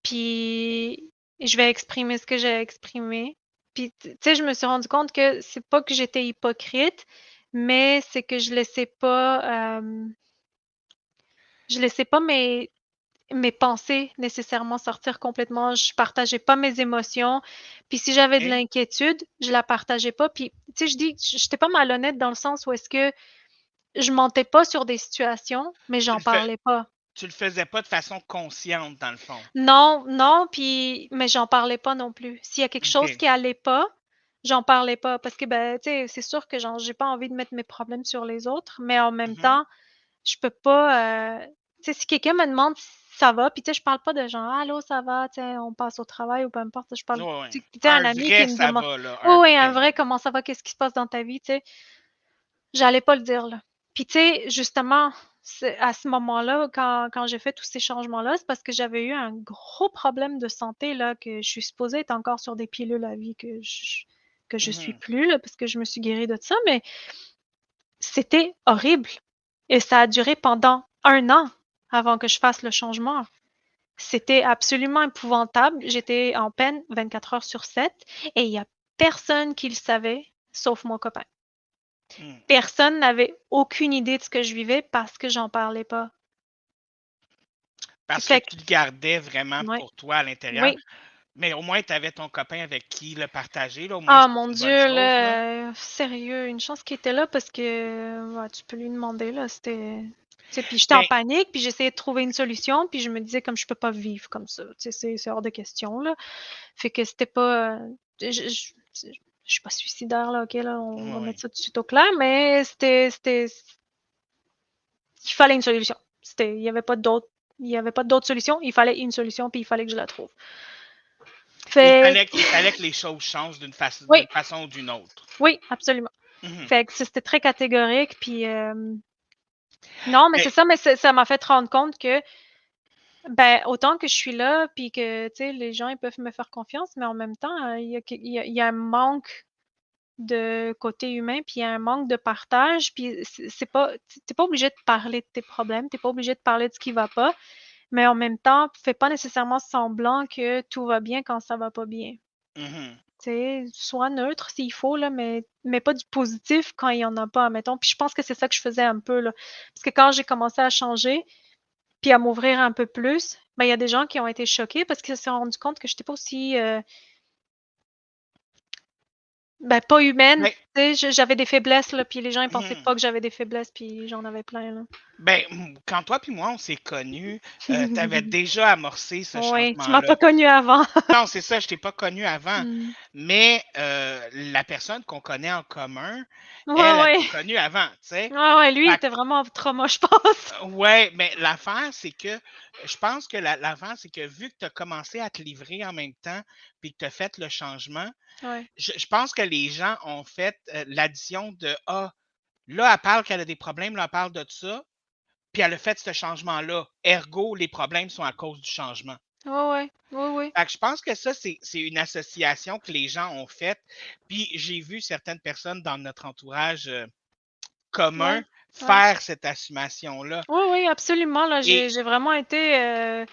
puis je vais exprimer ce que j'ai à exprimer. Puis, tu sais, je me suis rendu compte que c'est pas que j'étais hypocrite, mais c'est que je laissais pas mes pensées nécessairement sortir complètement. Je partageais pas mes émotions. Puis si j'avais de OK. l'inquiétude, je la partageais pas. Puis, tu sais, je dis, j'étais pas malhonnête dans le sens où est-ce que je mentais pas sur des situations, mais Tu j'en le fais parlais pas. tu le faisais pas de façon consciente, dans le fond. Non, non, puis mais j'en parlais pas non plus. S'il y a quelque chose OK. qui allait pas, j'en parlais pas parce que, ben, tu sais, c'est sûr que genre, j'ai pas envie de mettre mes problèmes sur les autres, mais en même Mhm. temps, je peux pas, tu sais, si quelqu'un me demande si ça va, puis tu sais, je parle pas de genre: «Allô, ça va?» Tu sais, on passe au travail ou peu importe, je parle, Ouais, ouais. tu sais, un Un ami qui vrai me ça demande: va, là. Un «Oh oui, un vrai. vrai, comment ça va? Qu'est-ce qui se passe dans ta vie?» Tu sais? J'allais pas le dire, là. Puis tu sais, justement, c'est à ce moment-là, quand j'ai fait tous ces changements-là, c'est parce que j'avais eu un gros problème de santé, là, que je suis supposée être encore sur des pilules à vie, que je suis Mhm. plus, là, parce que je me suis guérie de ça, mais c'était horrible et ça a duré pendant 1 an avant que je fasse le changement. C'était absolument épouvantable. J'étais en peine 24 heures sur 7 et il y a personne qui le savait, sauf mon copain. Mm. Personne n'avait aucune idée de ce que je vivais parce que j'en parlais pas. Parce que Fait que tu le gardais vraiment ouais, pour toi à l'intérieur. oui. Mais au moins, tu avais ton copain avec qui le partager, là. Au moins, Ah ça, mon c'est une bonne Dieu, chose, là. là, sérieux, une chance qu'il était là parce que, ouais, tu peux lui demander, là, c'était tu sais, puis j'étais en Mais, panique, puis j'essayais de trouver une solution, puis je me disais comme je peux pas vivre comme ça, tu sais, c'est hors de question, là. Fait que c'était pas, je suis pas suicidaire, là, OK, là, on va ouais, mettre ouais. ça tout de suite au clair, mais il fallait une solution. Il y avait pas d'autre solution, il fallait une solution, puis il fallait que je la trouve. Fait Il fallait que les choses changent d'une oui, façon ou d'une autre. oui, absolument. Mhm. Fait que c'était très catégorique, puis non, mais Ben, c'est ça, mais ça m'a fait rendre compte que, ben, autant que je suis là, puis que, tu sais, les gens, ils peuvent me faire confiance, mais en même temps, il y a un manque de côté humain, puis il y a un manque de partage, puis c'est pas, t'es pas obligé de parler de tes problèmes, t'es pas obligé de parler de ce qui va pas, mais en même temps, fais pas nécessairement semblant que tout va bien quand ça va pas bien. mhm. Tu sais, sois neutre s'il faut, là, mais pas du positif quand il y en a pas, mettons. Puis je pense que c'est ça que je faisais un peu, là. Parce que quand j'ai commencé à changer, puis à m'ouvrir un peu plus, ben, il y a des gens qui ont été choqués parce qu'ils se sont rendus compte que j'étais pas aussi, ben, pas humaine. Ben, Tu sais, j'avais des faiblesses, là, puis les gens, ils pensaient mhm. pas que j'avais des faiblesses, puis j'en avais plein, là. Ben, quand toi puis moi, on s'est connus, tu avais déjà amorcé ce Oui, tu m'as pas changement-là. connue avant. Non, c'est ça, je t'ai pas connu avant. Mmh. Mais la personne qu'on connaît en commun, Ouais, elle ouais. t'a connu avant, tu sais. Ouais, ouais, lui, il Fait était vraiment trauma, je pense. ouais, mais l'affaire, c'est que je pense que l'affaire, c'est que vu que tu as commencé à te livrer en même temps, puis que tu as fait le changement, Ouais. je pense que les gens ont fait l'addition de Ah, là, elle parle qu'elle a des problèmes, là, elle parle de ça, puis elle a fait ce changement-là. Ergo, les problèmes sont à cause du changement. Ouais, ouais. Oui, oui. Fait que je pense que ça, c'est une association que les gens ont faite. Puis j'ai vu certaines personnes dans notre entourage Ouais, commun ouais. faire cette assumation-là. Oui, oui, absolument, là, Et j'ai vraiment été,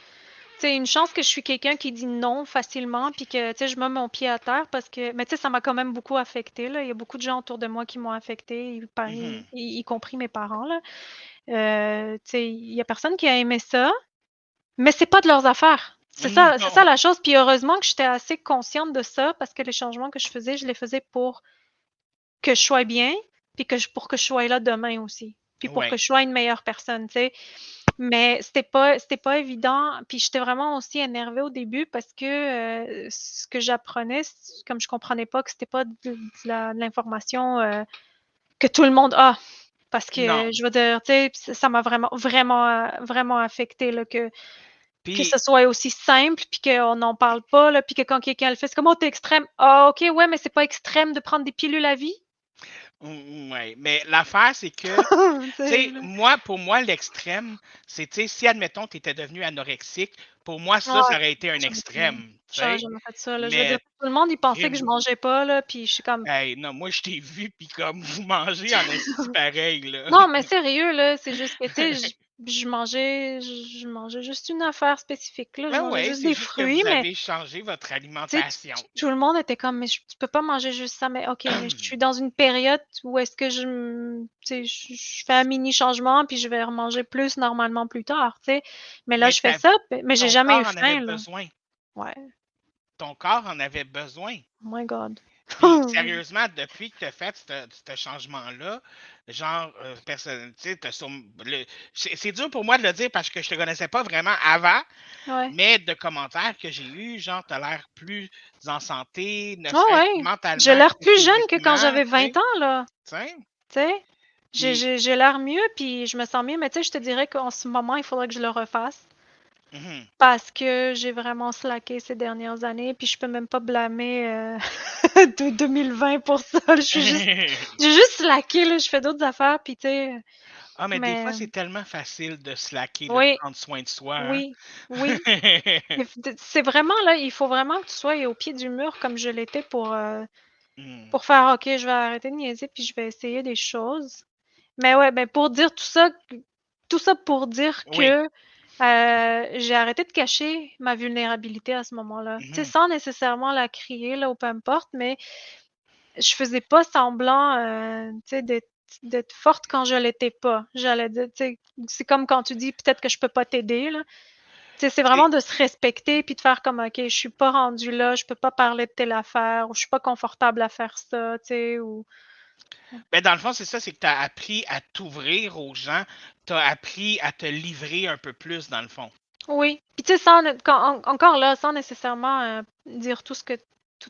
tu sais, une chance que je suis quelqu'un qui dit non facilement, puis que, tu sais, je mets mon pied à terre parce que mais tu sais, ça m'a quand même beaucoup affectée, là. Il y a beaucoup de gens autour de moi qui m'ont affectée, mhm, y compris mes parents, là. Tu sais, il y a personne qui a aimé ça, mais c'est pas de leurs affaires. C'est ça non, la chose, puis heureusement que j'étais assez consciente de ça parce que les changements que je les faisais pour que je sois bien, puis pour que je sois là demain aussi, puis pour que ouais, je sois une meilleure personne, tu sais. Mais c'était pas évident, puis j'étais vraiment aussi énervée au début parce que, ce que j'apprenais, comme je comprenais pas que c'était pas de l'information, que tout le monde a. Parce que non. je veux dire, tu sais, ça m'a vraiment, vraiment, vraiment affectée, là, que ce Puis, soit aussi simple, puis qu'on n'en parle pas, là, puis que quand quelqu'un le fait, c'est comme: «Oh, tu extrême». «Ah OK, ouais, mais c'est pas extrême de prendre des pilules à vie». ouais, mais l'affaire, c'est que, tu Tu sais, sais, là. pour moi, l'extrême, c'est, tu sais, si, admettons, tu étais devenu anorexique, pour moi, Ouais, ça aurait été un j'aurais jamais extrême, tu j'aurais sais. jamais fait ça, là. Je veux dire, Mais, tout le monde, il pensait que je crime, mangeais pas, là, puis je suis comme: hey, non, moi, je t'ai vu, puis comme vous mangez en esti pareil, là. «Non, mais sérieux, là, c'est juste que, tu sais, je mangeais juste une affaire spécifique, là, je Ben mangeais ouais, juste c'est des juste que fruits», vous mais avez changé votre tu sais, alimentation. tout le monde était comme: «Mais tu peux pas manger juste ça». Mais OK, mais je suis dans une période où est-ce que tu sais, je fais un mini changement, puis je vais remanger plus normalement plus tard, tu sais. Mais là, Mais je fais ça, mais j'ai ton jamais eu corps en avait faim, là. besoin. Ouais. Ton corps en avait besoin. Oh my God. Puis sérieusement, depuis que tu as fait ce changement-là, genre, personne, tu sais, c'est dur pour moi de le dire parce que je te connaissais pas vraiment avant, Ouais. mais de commentaires que j'ai eus, genre, tu as l'air plus en santé, ne Ah serait-ce que ouais, j'ai mentalement l'air que plus jeune que quand physiquement, j'avais tu sais. 20 ans, là, Tu sais? tu sais? Puis, J'ai l'air mieux, puis je me sens mieux, mais tu sais, je te dirais qu'en ce moment, il faudrait que je le refasse mhm. parce que j'ai vraiment slacké ces dernières années, puis je peux même pas blâmer, de 2020 pour ça. J'ai juste slacké, là, je fais d'autres affaires, puis tu sais, Ah, mais des fois, mais c'est tellement facile de slacker, là, de oui, prendre soin de soi, hein? oui, oui. C'est vraiment là, il faut vraiment que tu sois au pied du mur comme je l'étais Hmm. pour faire: «OK, je vais arrêter de niaiser, puis je vais essayer des choses». Mais ouais, ben, pour dire tout ça pour dire Oui. que, j'ai arrêté de cacher ma vulnérabilité à ce moment-là. Tu sais, Mhm. sans nécessairement la crier là ou peu importe, mais je faisais pas semblant, tu sais, d'être forte quand je l'étais pas. J'allais dire, tu sais, c'est comme quand tu dis: «Peut-être que je peux pas t'aider», là. Tu sais, c'est C'est- vraiment de se respecter puis de faire comme: «OK, je suis pas rendue là, je peux pas parler de telle affaire ou je suis pas confortable à faire ça», tu sais, ou Ben, dans le fond, c'est ça, c'est que tu as appris à t'ouvrir aux gens, tu as appris à te livrer un peu plus, dans le fond. oui. Puis tu sais, sans ne quand encore là, sans nécessairement, dire tous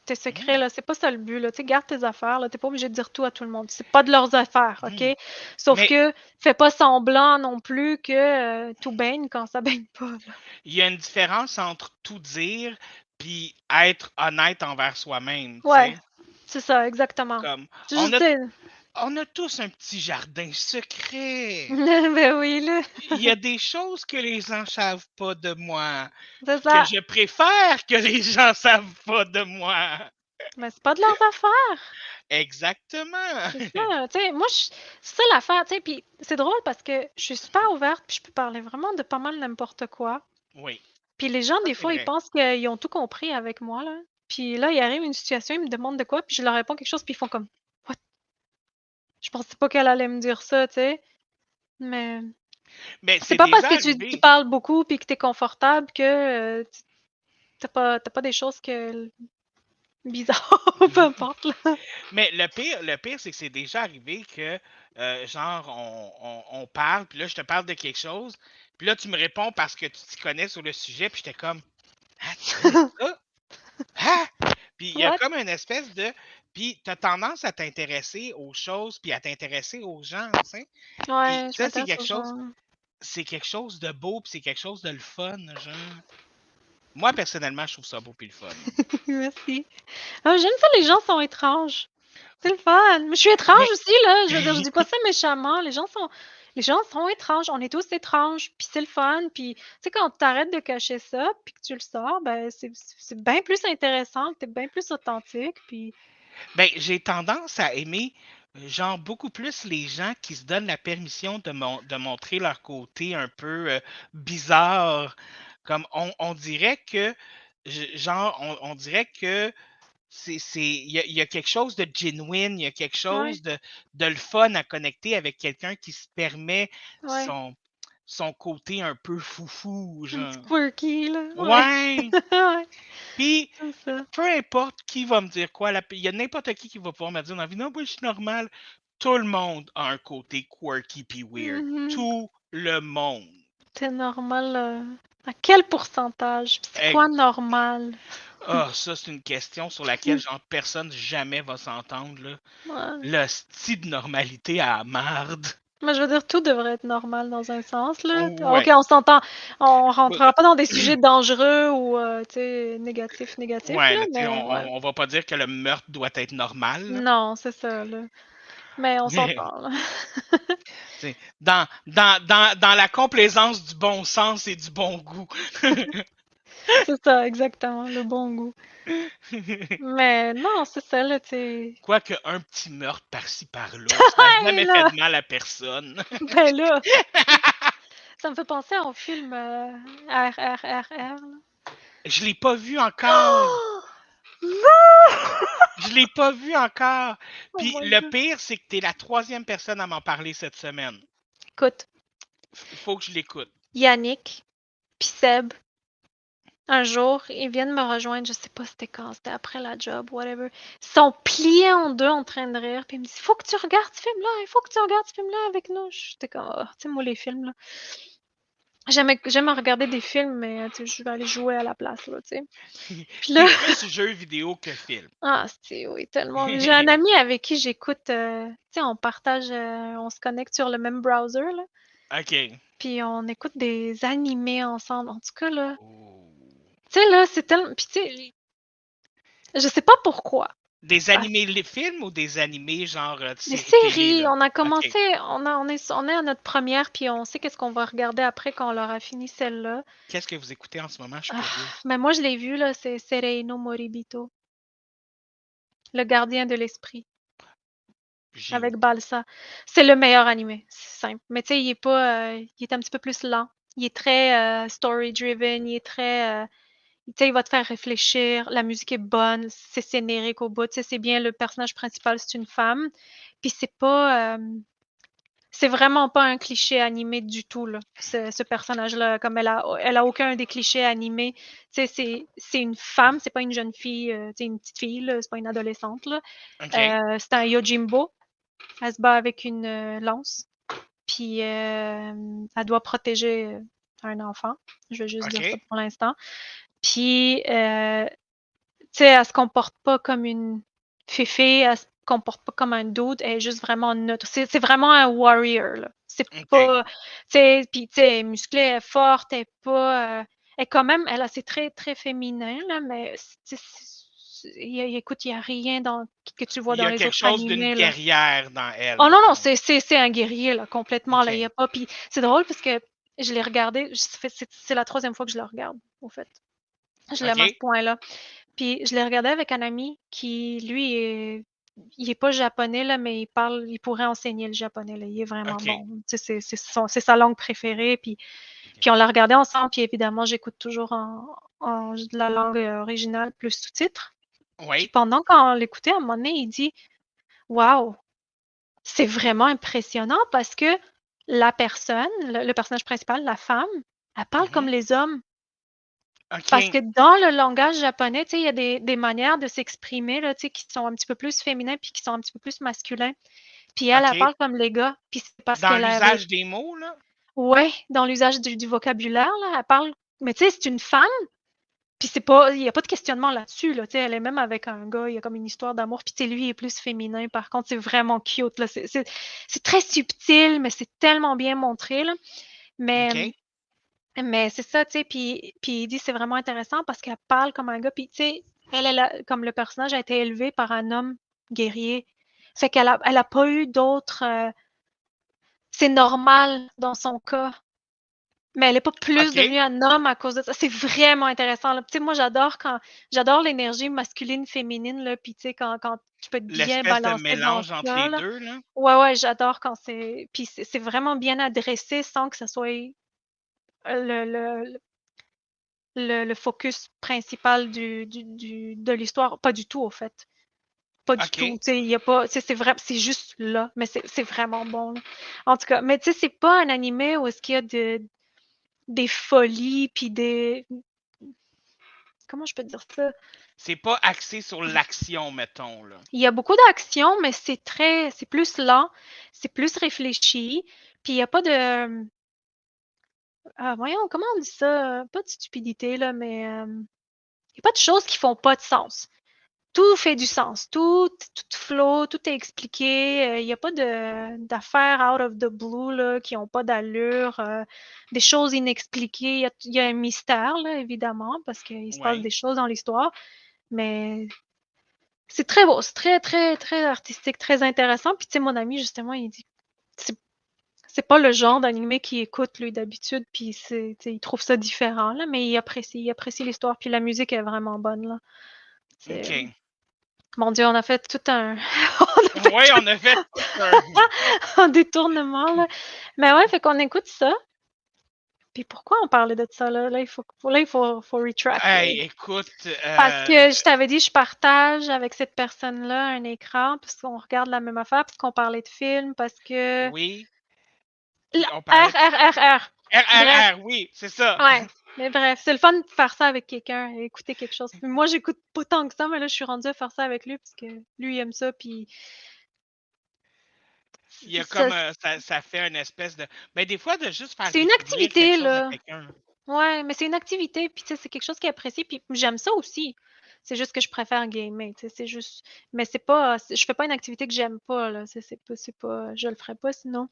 tes secrets Mhm. là, c'est pas ça le but là, tu sais, garde tes affaires là, tu pas obligé de dire tout à tout le monde. C'est pas de leurs affaires, OK? Mhm. Sauf Mais que fais pas semblant non plus que, tout baigne quand ça baigne pas là. il y a une différence entre tout dire puis être honnête envers soi-même, tu Ouais, sais. c'est ça, exactement. Comme, C'est on juste a, dire. on a tous un petit jardin secret. Ben oui, là. Il y a des choses que les gens savent pas de moi, C'est que ça. je préfère que les gens savent pas de moi. Mais c'est pas de leurs affaires. Exactement. C'est ça. Tu sais, moi, c'est ça l'affaire. Tu sais, puis c'est drôle parce que je suis super ouverte, puis je peux parler vraiment de pas mal n'importe quoi. Oui, Puis les gens, ça des c'est fois, ils vrai. pensent qu'ils ont tout compris avec moi, là. Puis là, il arrive une situation, ils me demandent de quoi, puis je leur réponds quelque chose, puis ils font comme What? Je pensais pas qu'elle allait me dire ça, tu sais. Mais Mais c'est c'est pas parce déjà que tu arrivé. parles beaucoup puis que tu es confortable que t'as pas des choses que bizarres, peu importe, là. Mais le pire, c'est que c'est déjà arrivé que, genre, on parle, puis là, je te parle de quelque chose, puis là, tu me réponds parce que tu t'y connais sur le sujet, puis j'étais comme, ah, tu connais ça? Ah! Puis il y a What? comme une espèce de. Puis tu as tendance à t'intéresser aux choses, puis à t'intéresser aux gens, tu sais. Puis Ouais, je ça, m'intéresse aux gens. c'est quelque chose de beau, puis c'est quelque chose de le fun, genre. Moi, personnellement, je trouve ça beau puis le fun. Merci. Ah, j'aime ça, les gens sont étranges. C'est le fun. Mais je suis étrange Mais aussi, là. Je veux dire, je dis pas ça méchamment. Les gens sont étranges. On est tous étranges. Puis c'est le fun. Puis, tu sais, quand tu arrêtes de cacher ça, puis que tu le sors, ben, c'est bien plus intéressant. T'es bien plus authentique. Puis, ben, j'ai tendance à aimer, genre, beaucoup plus les gens qui se donnent la permission de montrer leur côté un peu bizarre. Comme on dirait que, genre, on dirait que il y a quelque chose de genuine, il y a quelque ouais, chose de le fun à connecter avec quelqu'un qui se permet ouais. son côté un peu foufou, Un petit genre. quirky, là. Ouais. Ouais. Ouais, Puis, c'est ça. peu importe qui va me dire quoi, il y a n'importe qui va pouvoir me dire dans la vie, non, moi, je suis normal. Tout le monde a un côté quirky puis weird. Mhm. Tout le monde. C'est normal. À quel pourcentage? Puis c'est quoi normal? Ah, ça, c'est une question sur laquelle, genre, personne jamais va s'entendre, là. Ouais. Le style de normalité à la marde. Mais je veux dire, tout devrait être normal dans un sens, là. OK, Ouais. on s'entend. On Ouais, rentrera pas dans des sujets dangereux ou, tu sais, négatifs, ouais, là, là, tu sais, mais ouais. on va pas dire que le meurtre doit être normal, là. Non, c'est ça, là. Mais on Mais, s'entend, là. tu sais, dans la complaisance du bon sens et du bon goût. C'est ça, exactement, le bon goût. Mais non, c'est ça, là, tu sais. Quoique un petit meurtre par-ci par-là, ça n'a Hey, jamais fait là! de mal à personne. Ben là, ça me fait penser au film RRRR, là. Je l'ai pas vu encore. Oh! Non! Je l'ai pas vu encore. Oh Puis my le God. pire, c'est que t'es la troisième personne à m'en parler cette semaine. Écoute, Faut que je l'écoute. Yannick, puis Seb, un jour, ils viennent me rejoindre, je sais pas c'était quand, c'était après la job, whatever. Ils sont pliés en deux en train de rire, puis ils me disent faut que tu regardes ce film-là, il faut que tu regardes ce film-là avec nous. J'étais comme, oh, tu sais, moi, les films, là. J'aime regarder des films, mais tu sais, je vais aller jouer à la place, là, tu sais. Puis là, T'es plus jeu vidéo que film. ah, c'est, oui, tellement. J'ai un ami avec qui j'écoute, tu sais, on partage, on se connecte sur le même browser, là. OK. Puis on écoute des animés ensemble. En tout cas, là, Oh. tu sais, là, c'est tellement. Puis tu sais, je sais pas pourquoi. Des Parce animés les films ou des animés genre des séries télé, séries, là? on a OK. commencé, on est à notre première, puis on sait qu'est-ce qu'on va regarder après quand on aura fini celle-là. Qu'est-ce que vous écoutez en ce moment? Je suis Ah, curieuse. mais moi, je l'ai vu, là, c'est Sereino Moribito, le gardien de l'esprit, J'ai avec Balsa. C'est le meilleur animé, c'est simple. Mais tu sais, il est un petit peu plus lent. Il est très story-driven, il est très, tu sais, il va te faire réfléchir, la musique est bonne, c'est scénérique au bout, tu sais, c'est bien le personnage principal, c'est une femme. Puis c'est vraiment pas un cliché animé du tout, là, ce personnage-là, comme elle a aucun des clichés animés. Tu sais, c'est une femme, c'est pas une jeune fille, tu sais, une petite fille, là, c'est pas une adolescente, là. OK. C'est un Yojimbo. Elle se bat avec une lance. Puis elle doit protéger un enfant. Je vais juste dire ça OK. pour l'instant. Puis, tu sais, elle se comporte pas comme une fifille, elle se comporte pas comme un dude, elle est juste vraiment neutre. C'est vraiment un warrior, là. C'est OK. pas, tu sais, puis tu sais, elle est musclée, elle est forte, elle est pas, est quand même, c'est très, très féminin, là, mais écoute, il n'y a rien que tu vois Il y dans a les quelque autres chose d'une animés, là. guerrière dans elle, Oh non, non, mettons. c'est un guerrier, là, complètement, là, il y a OK. pas. Puis c'est drôle parce que je l'ai regardé, c'est la 3e fois que je le regarde, au fait. Je l'aime à ce OK. point-là. Puis je l'ai regardé avec un ami qui, lui, il est pas japonais, là, mais il pourrait enseigner le japonais, là. Il est vraiment OK. bon. Tu sais, c'est sa langue préférée. Puis on l'a regardé ensemble. Puis évidemment, j'écoute toujours en la langue originale plus sous-titres. Puis Oui. pendant qu'on l'écoutait, à un moment donné, il dit waouh, c'est vraiment impressionnant parce que la personne, le personnage principal, la femme, elle parle comme Mhm. les hommes. Parce que OK. dans le langage japonais, tu sais, il y a des manières de s'exprimer, là, tu sais, qui sont un petit peu plus féminins puis qui sont un petit peu plus masculins. Puis elle OK. parle comme les gars. Puis c'est parce Dans qu'elle avait, l'usage des mots, là? ouais, dans l'usage du vocabulaire, là, elle parle, mais tu sais, c'est une femme, puis c'est pas, il y a pas de questionnement là-dessus, là, tu sais, elle est même avec un gars, il y a comme une histoire d'amour, puis tu sais, lui il est plus féminin, par contre, c'est vraiment cute, là, c'est très subtil, mais c'est tellement bien montré, là. Mais OK. c'est ça, tu sais, puis il dit c'est vraiment intéressant parce qu'elle parle comme un gars, puis tu sais, comme le personnage a été élevé par un homme guerrier. Fait elle a pas eu d'autres. C'est normal dans son cas, mais elle est pas plus OK. devenue un homme à cause de ça. C'est vraiment intéressant, là. Tu sais, moi, j'adore l'énergie masculine, féminine, là, puis tu sais, quand tu peux être bien L'espèce de balancé dans mélange entre ça, les là. deux, là? Ouais, ouais, j'adore quand puis c'est vraiment bien adressé sans que ça soit le le focus principal de l'histoire. Pas du tout, au fait. Pas du tout. OK. Tu sais, il y a pas. C'est vrai, c'est juste là, mais c'est vraiment bon, là. En tout cas, mais tu sais, c'est pas un animé où est-ce qu'il y a des folies, puis des. Comment je peux dire ça? C'est pas axé sur l'action, mettons, là. Il y a beaucoup d'action, mais c'est plus lent, c'est plus réfléchi, puis il n'y a pas de. Voyons, comment on dit ça? Pas de stupidité, là, mais il n'y a pas de choses qui font pas de sens. Tout fait du sens, tout flow, tout est expliqué. Il n'y a pas d'affaires out of the blue là, qui n'ont pas d'allure, des choses inexpliquées. Il y a un mystère, là, évidemment, parce qu'il se passe Oui. des choses dans l'histoire, mais c'est très beau, c'est très, très, très artistique, très intéressant. Puis, tu sais, mon ami, justement, il dit c'est c'est pas le genre d'animé qu'il écoute, lui, d'habitude, puis il trouve ça différent, là, mais il apprécie l'histoire, puis la musique est vraiment bonne, là. C'est, OK. mon Dieu, on a fait tout un, Oui, on a fait tout un. un détournement, là. Mais ouais, fait qu'on écoute ça. Puis pourquoi on parlait de ça, là? Faut retract, là. Hey, écoute, Parce que je t'avais dit, je partage avec cette personne-là un écran, parce qu'on regarde la même affaire, parce qu'on parlait de films, parce que. oui, La- puis on parlait R, de R, R, R. Bref, RRR, oui, c'est ça. ouais. Mais bref, c'est le fun de faire ça avec quelqu'un, écouter quelque chose. Puis moi, j'écoute pas tant que ça, mais là, je suis rendue à faire ça avec lui, parce que lui, il aime ça, puis Il y a ça, comme ça fait une espèce de. Ben, des fois, de juste faire c'est une découvrir quelque activité, chose à là. quelqu'un. Ouais, mais c'est une activité, puis tu sais, c'est quelque chose qu'il apprécie, puis j'aime ça aussi. C'est juste que je préfère gamer, tu sais, c'est juste. Mais c'est pas. Je fais pas une activité que j'aime pas, là. C'est pas. Je le ferais pas sinon. Non,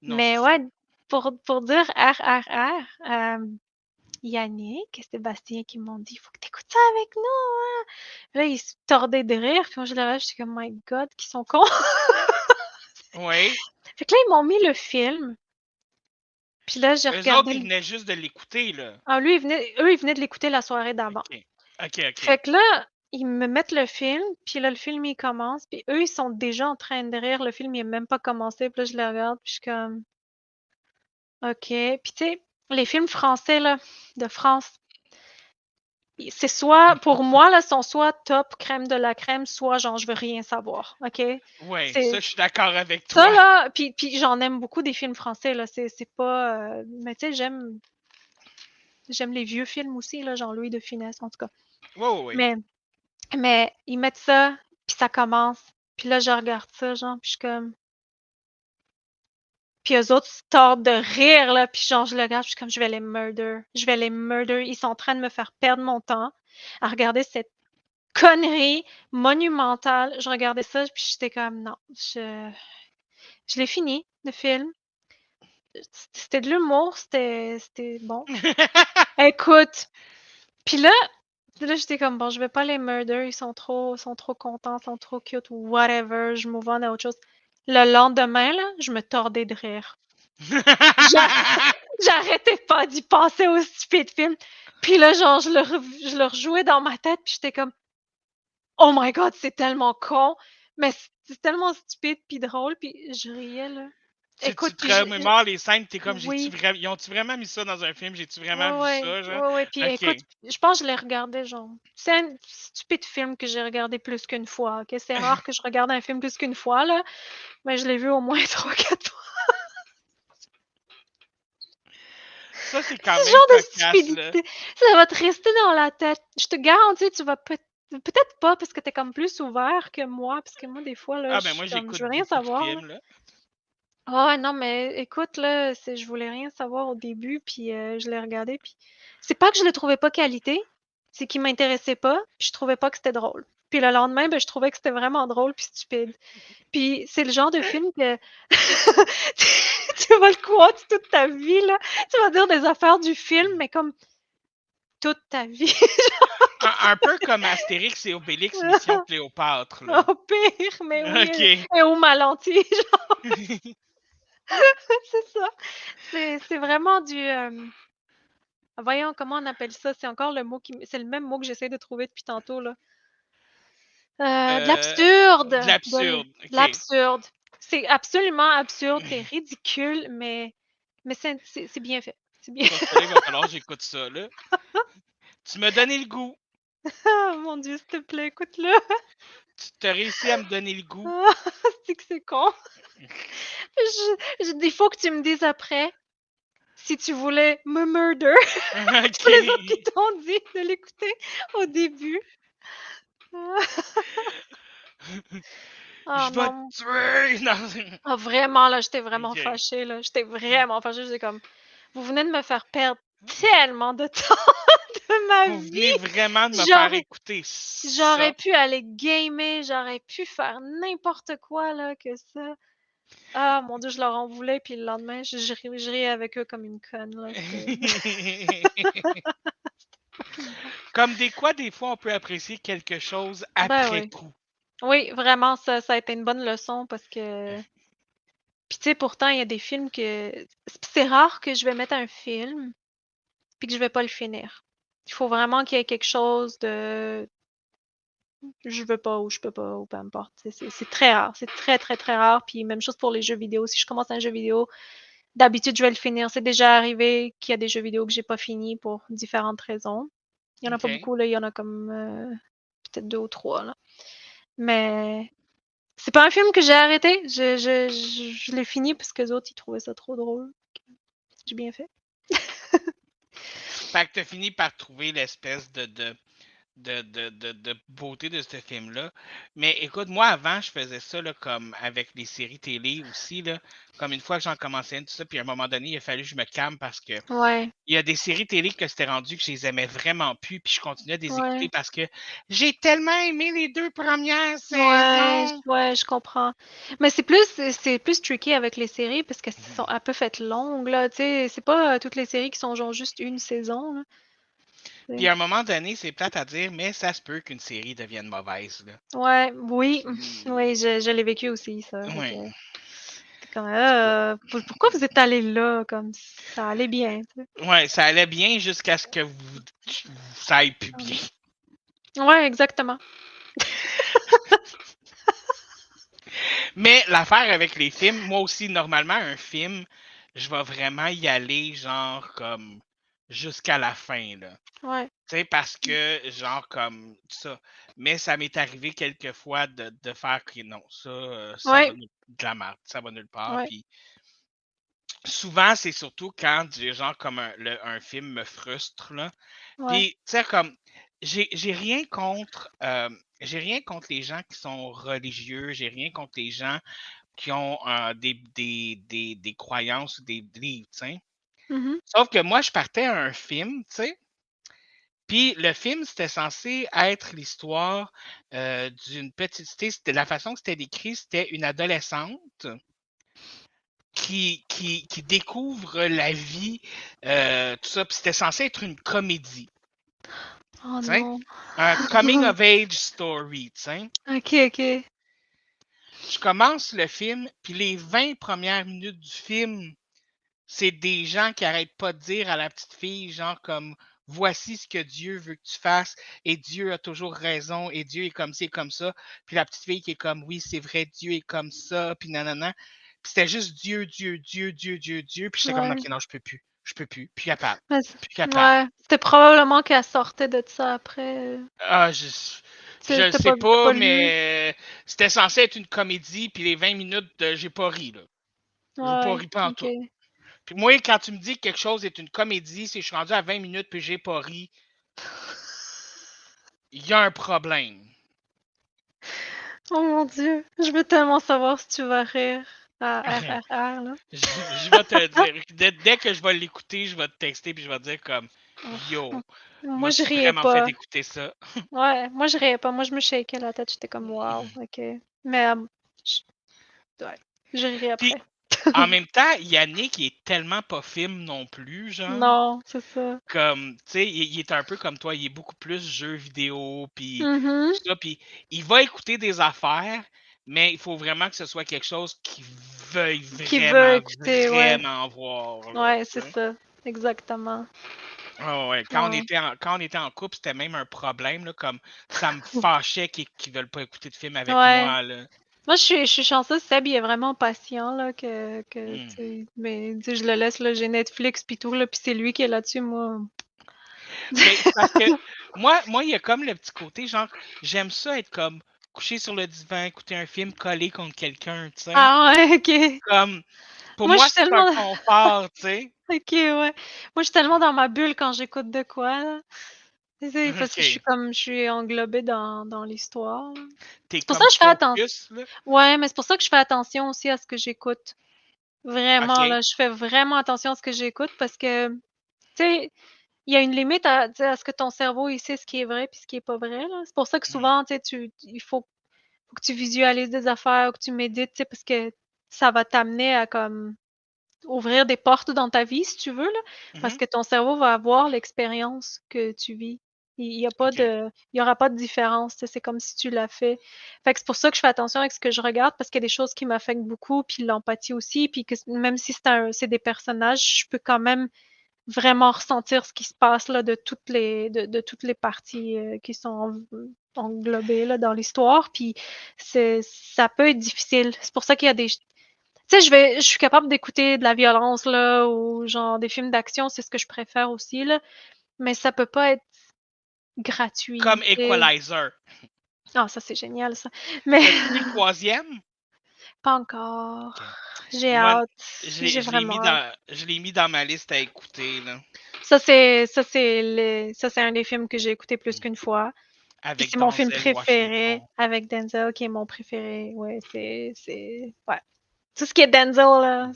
c'est Mais ça. ouais, pour dire RRR, Yannick et Sébastien qui m'ont dit, faut que t'écoutes ça avec nous, hein. Là, ils se tordaient de rire, puis moi, je leur j'étais comme, my God, qu'ils sont cons. Oui. Fait que là, ils m'ont mis le film, puis là, j'ai Eux autres, regardé ils venaient juste de l'écouter, là. Ah, eux, ils venaient de l'écouter la soirée d'avant. OK. OK, OK. Fait que là, ils me mettent le film, puis là, le film, il commence, puis eux, ils sont déjà en train de rire. Le film, il est même pas commencé, puis là, je le regarde, puis je suis comme, OK. Puis tu sais, les films français, là, de France, c'est soit, pour moi, là, sont soit top crème de la crème, soit genre, je veux rien savoir, OK? Oui, ça, C'est je suis d'accord avec ça, toi. là, puis j'en aime beaucoup des films français, là, c'est pas, mais tu sais, j'aime les vieux films aussi, là, Jean-Louis de Funès, en tout cas. Oui, oui, oui. Mais ils mettent ça, puis ça commence, puis là, je regarde ça, genre, puis je suis comme puis eux autres se tordent de rire, là, puis genre, je le regarde, puis je suis comme: «Je vais les murder, je vais les murder». Ils sont en train de me faire perdre mon temps à regarder cette connerie monumentale. Je regardais ça, puis j'étais comme: «Non, je l'ai fini, le film». c'était de l'humour, c'était bon. Écoute, puis là, j'étais comme, bon, je vais pas les murder, ils sont trop contents, ils sont trop cute, ou whatever, je move on à autre chose. Le lendemain, là, je me tordais de rire. J'arrêtais pas d'y penser au stupide film. Puis là, genre, je le rejouais dans ma tête, puis j'étais comme, oh my god, c'est tellement con, mais c'est tellement stupide puis drôle, puis je riais, là. Tu Écoute, te remémores les scènes, t'es comme, oui. ils ont-tu vraiment mis ça dans un film? J'ai-tu vraiment vu Ouais, ça, genre? ouais, puis écoute, OK. je pense que je l'ai regardé, genre, c'est un stupide film que j'ai regardé plus qu'une fois, OK? C'est rare que je regarde un film plus qu'une fois, là, mais je l'ai vu au moins 3-4 fois. Ça, c'est Ce quand même genre de cocasse, là. stupidité, ça va te rester dans la tête. Je te garantis, tu vas peut-être pas parce que t'es comme plus ouvert que moi, parce que moi, des fois, là, Ah, je ben suis moi, comme, je j'écoute veux rien beaucoup de savoir, là. films, là. Ah ouais, non, mais écoute, là, je voulais rien savoir au début, puis je l'ai regardé, puis c'est pas que je le trouvais pas qualité, c'est qu'il m'intéressait pas, puis je trouvais pas que c'était drôle. Puis le lendemain, ben, je trouvais que c'était vraiment drôle puis stupide. Puis c'est le genre de film que tu vas le croire toute ta vie, là. Tu vas dire des affaires du film, mais comme toute ta vie. Un peu comme Astérix et Obélix, Mission Cléopâtre, là. Au pire, mais oui, OK. et au Malenti, c'est ça. C'est vraiment du, voyons, comment on appelle ça? C'est encore le mot c'est le même mot que j'essaie de trouver depuis tantôt, là. De l'absurde! De l'absurde, De OK. l'absurde. C'est absolument absurde, c'est ridicule, mais c'est bien fait. C'est bien. Parce que là, il va falloir que j'écoute ça, là. Tu m'as donné le goût. Ah mon Dieu, s'il te plaît, écoute-le. Tu as réussi à me donner le goût. Ah, c'est que c'est con. Il faut que tu me dises après si tu voulais me murder pour les autres qui OK. t'ont dit de l'écouter au début. Ah Je vais non. te tuer! Non. Ah vraiment, là, j'étais vraiment OK. fâchée, là. J'étais vraiment fâchée. J'étais comme, vous venez de me faire perdre tellement de temps de ma Vous venez vie. vraiment de me faire J'aurais, écouter ça. j'aurais pu aller gamer, j'aurais pu faire n'importe quoi, là, que ça. Ah mon Dieu, je leur en voulais, puis le lendemain, je riais avec eux comme une conne, là. Comme des fois, on peut apprécier quelque chose Ben après oui. coup. Oui, vraiment, ça a été une bonne leçon parce que. Puis tu sais, pourtant, il y a des films que. C'est rare que je vais mettre un film puis que je vais pas le finir. Il faut vraiment qu'il y ait quelque chose de je veux pas ou je peux pas ou peu importe. C'est très rare. C'est très, très, très rare. Puis même chose pour les jeux vidéo. Si je commence un jeu vidéo, d'habitude, je vais le finir. C'est déjà arrivé qu'il y a des jeux vidéo que j'ai pas fini pour différentes raisons. Il y en a pas OK. beaucoup, là. Il y en a comme peut-être 2 ou 3, là. Mais c'est pas un film que j'ai arrêté. Je l'ai fini parce que les autres, ils trouvaient ça trop drôle. J'ai bien fait. Fait que t'as fini par trouver l'espèce de beauté de ce film-là. Mais écoute, moi, avant, je faisais ça là, comme avec les séries télé aussi. Là, comme une fois que j'en commençais une, tout ça, puis à un moment donné, il a fallu que je me calme parce que Ouais, il y a des séries télé que c'était rendu que je les aimais vraiment plus, puis je continuais de les écouter ouais. parce que j'ai tellement aimé les 2 premières Ouais, saisons. ouais, je comprends. Mais c'est plus tricky avec les séries parce qu'elles sont un peu faites longues, là. Tu sais, c'est pas toutes les séries qui sont genre juste une saison, là. Puis C'est- à un moment donné, c'est plate à dire, mais ça se peut qu'une série devienne mauvaise. Là. Ouais, oui, Puis, oui, je l'ai vécu aussi, ça. Fait que ouais. t'es comme, pourquoi vous êtes allé là, comme ça allait bien, tu sais. Ouais, ça allait bien jusqu'à ce que ça aille plus bien. Ouais, exactement. Mais l'affaire avec les films, moi aussi, normalement, un film, je vais vraiment y aller, genre, comme, jusqu'à la fin, là. Ouais, Tu sais, parce que, genre, comme ça. Mais ça m'est arrivé quelques fois de faire que non, ça va ouais, de la merde, ça va nulle part. ouais, Puis souvent, c'est surtout quand des gens comme un film me frustre, là. ouais. Puis, tu sais, comme, j'ai rien contre. J'ai rien contre les gens qui sont religieux, j'ai rien contre les gens qui ont des croyances ou des beliefs, tu sais. Mhm, Sauf que moi, je partais à un film, tu sais, puis le film, c'était censé être l'histoire d'une petite. C'était la façon que c'était décrit, c'était une adolescente qui découvre la vie, tout ça. Puis c'était censé être une comédie. Oh T'sais? non. Un coming of age story. T'sais? Ok. Je commence le film, puis les 20 premières minutes du film, c'est des gens qui arrêtent pas de dire à la petite fille, genre comme voici ce que Dieu veut que tu fasses, et Dieu a toujours raison, et Dieu est comme ci et comme ça. Puis la petite fille qui est comme oui, c'est vrai, Dieu est comme ça, puis nanana. Puis c'était juste Dieu. Puis j'étais comme Ouais. ok, non, je peux plus capable. Mais Plus capable. ouais. C'était probablement qu'elle sortait de ça après. Ah, je le sais T'as pas, pas lu. mais c'était censé être une comédie, puis les 20 minutes, j'ai pas ri, là. J'ai pas Ouais. ri pas en Ok. tout. Puis moi, quand tu me dis que quelque chose est une comédie, si je suis rendu à 20 minutes puis j'ai pas ri, il y a un problème. Oh mon Dieu. Je veux tellement savoir si tu vas rire à RRR, là. Je vais te dire. Dès que je vais l'écouter, je vais te texter puis je vais te dire comme yo, Moi, je m'as-tu riais vraiment fait pas. écouter ça? Ouais, moi, je riais pas. Moi, je me shakeais la tête. J'étais comme, wow, ok. Mais, ouais, je riais Puis après. en même temps, Yannick il est tellement pas film non plus, genre. Non, c'est ça. Comme, tu sais, il est un peu comme toi, il est beaucoup plus jeux vidéo, puis Mhm. tout ça, puis il va écouter des affaires, mais il faut vraiment que ce soit quelque chose qu'il veuille Qui veut vraiment, écouter, ouais. vraiment voir, là, Ouais, tu c'est sais. ça. Exactement. Ah ouais, Ouais. quand on était en couple, c'était même un problème, là, comme ça me fâchait qu'ils veulent pas écouter de film avec Ouais. moi, là. Moi, je suis chanceuse. Seb, il est vraiment patient, là, tu Hmm. sais, mais, tu sais, je le laisse, là, j'ai Netflix, puis tout, là, puis c'est lui qui est là-dessus, moi. Mais c'est parce que moi, il y a comme le petit côté, genre, j'aime ça être comme couché sur le divan, écouter un film collé contre quelqu'un, tu sais. Ah ouais, ok. Comme, pour Moi, je moi, suis c'est un tellement... confort, tu sais. Ok, ouais. Moi, je suis tellement dans ma bulle quand j'écoute de quoi, là. Tu sais, parce que OK. je suis englobée dans l'histoire, là. T'es C'est pour ça comme que je fais attention. focus, là. Ouais, mais c'est pour ça que je fais attention aussi à ce que j'écoute. Vraiment, OK. là, je fais vraiment attention à ce que j'écoute parce que, tu sais, il y a une limite à, tu sais, à ce que ton cerveau, il sait ce qui est vrai puis ce qui est pas vrai, là. C'est pour ça que Hmm. souvent, tu sais, il faut que tu visualises des affaires ou que tu médites, tu sais, parce que ça va t'amener à comme ouvrir des portes dans ta vie, si tu veux, là, parce Mhm. que ton cerveau va avoir l'expérience que tu vis. OK. Il y aura pas de différence, tu sais, c'est comme si tu l'as fait. Fait que c'est pour ça que je fais attention avec ce que je regarde parce qu'il y a des choses qui m'affectent beaucoup, puis l'empathie aussi, puis que même si c'est des personnages, je peux quand même vraiment ressentir ce qui se passe là de toutes les parties qui sont englobées là dans l'histoire. Puis ça peut être difficile. C'est pour ça qu'il y a des tu sais, je suis capable d'écouter de la violence, là, ou genre des films d'action, c'est ce que je préfère aussi, là. Mais ça peut pas être Comme gratuit, tu sais. Equalizer. Ah, ça, c'est génial, ça. Mais T'as-tu vu le troisième? pas encore. OK. J'ai Moi, hâte. J'ai vraiment hâte. je l'ai mis dans ma liste à écouter, là. Ça, c'est un des films que j'ai écouté plus qu'une fois. Puis Avec c'est mon film Denzel préféré Washington. avec Denzel, qui est mon préféré. Ouais, ouais. Tout ce qui est Denzel, là.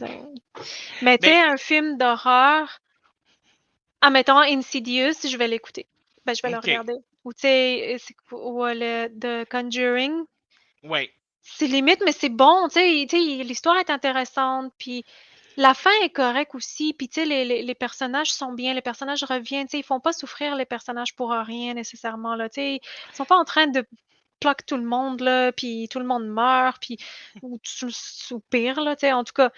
Mais tu Mais, sais, un film d'horreur, admettons Insidious, je vais l'écouter. Ben, je vais le OK. regarder. Ou tu sais, ou le The Conjuring. Ouais. C'est limite, mais c'est bon, tu sais, l'histoire est intéressante, puis la fin est correcte aussi, puis tu sais, les personnages sont bien, les personnages reviennent, tu sais, ils font pas souffrir les personnages pour rien nécessairement, là, tu sais, ils sont pas en train de plaquer tout le monde, là, puis tout le monde meurt, puis ou pire, là, tu sais, en tout cas,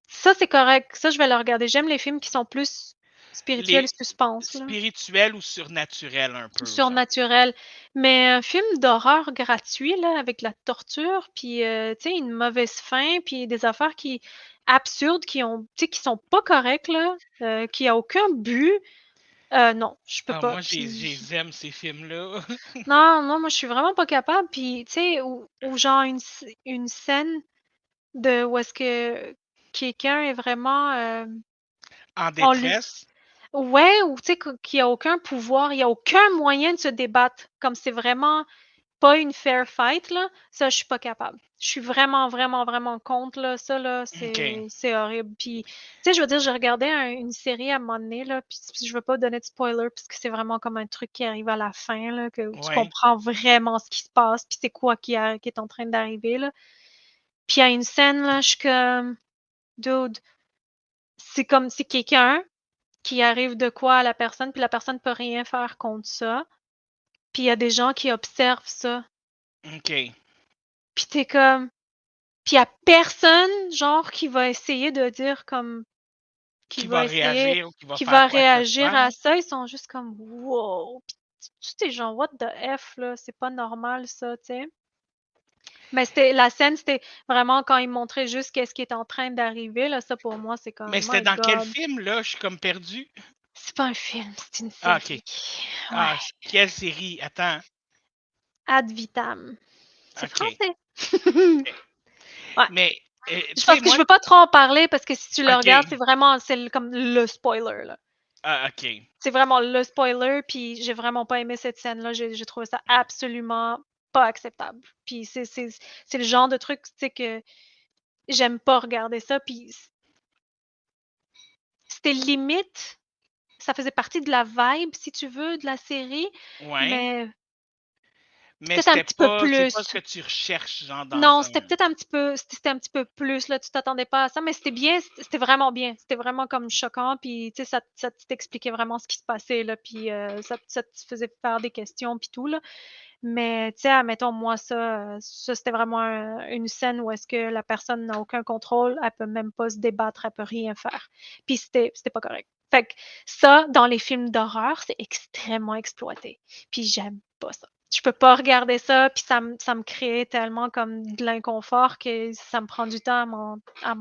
ça c'est correct, ça je vais le regarder. J'aime les films qui sont plus spirituels, Les suspense, là. spirituels ou surnaturels, un peu, genre. Surnaturel. Mais un film d'horreur gratuit, là, avec de la torture, puis, tu sais, une mauvaise fin, puis des affaires qui absurdes, tu sais, qui sont pas correctes, là, qui a aucun but. Non, je peux Ah, pas. moi, Puis j'aime ces films-là. non, moi, je suis vraiment pas capable. Puis, tu sais, ou genre une scène de où est-ce que quelqu'un est vraiment, En on lui détresse. ouais, ou tu sais, qu'il y a aucun pouvoir, il y a aucun moyen de se débattre, comme c'est vraiment pas une fair fight, là, ça, je suis pas capable. Je suis vraiment, vraiment, vraiment contre, là. Ça, là, OK. c'est horrible. Puis, tu sais, je veux dire, j'ai regardé une série à un moment donné, là, puis je veux pas donner de spoiler, parce que c'est vraiment comme un truc qui arrive à la fin, là, que tu Ouais. comprends vraiment ce qui se passe, puis c'est quoi qui est en train d'arriver, là. Puis il y a une scène, là, je suis comme, dude, c'est comme si quelqu'un qui arrive de quoi à la personne, puis la personne peut rien faire contre ça. Puis il y a des gens qui observent ça. OK. Puis t'es comme... Puis il y a personne, genre, qui va essayer de dire comme... Qui Qui va va essayer... réagir ou qui va Qui faire va quoi que ce réagir soit, là? à ça. Ils sont juste comme... Wow! Puis t'es genre, what the F, là? C'est pas normal, ça, tu sais. Mais la scène, c'était vraiment quand ils montraient juste qu'est-ce qui est en train d'arriver, là. Ça, pour moi, c'est Mais comme, c'était my dans quel God. film, là? Je suis comme perdu. C'est pas un film, c'est une Ah, OK. série. Ah, Ouais. quelle série? Attends. Ad vitam. C'est OK. français. OK. Ouais. Mais, tu Je sais, pense que je moi... veux pas trop en parler parce que si tu le regardes, OK. c'est vraiment, comme le spoiler, là. Ah, OK. C'est vraiment le spoiler, puis j'ai vraiment pas aimé cette scène-là. J'ai trouvé ça absolument pas acceptable. Puis c'est le genre de truc, tu sais, que j'aime pas regarder ça. Puis c'était limite, ça faisait partie de la vibe, si tu veux, de la série, Ouais. mais Mais peut-être un petit peu c'est pas ce plus. que tu recherches, genre, dans Non, un... c'était peut-être un petit peu, c'était un petit peu plus, là, tu t'attendais pas à ça, mais c'était bien, c'était vraiment bien. C'était vraiment comme choquant, puis tu sais, ça t'expliquait vraiment ce qui se passait, là, puis ça te faisait faire des questions, puis tout, là. Mais tu sais, admettons, moi, ça c'était vraiment une scène où est-ce que la personne n'a aucun contrôle, elle peut même pas se débattre, elle peut rien faire. Puis c'était pas correct. Fait que ça, dans les films d'horreur, c'est extrêmement exploité. Puis j'aime pas ça. Je peux pas regarder ça, puis ça me crée tellement comme de l'inconfort que ça me prend du temps à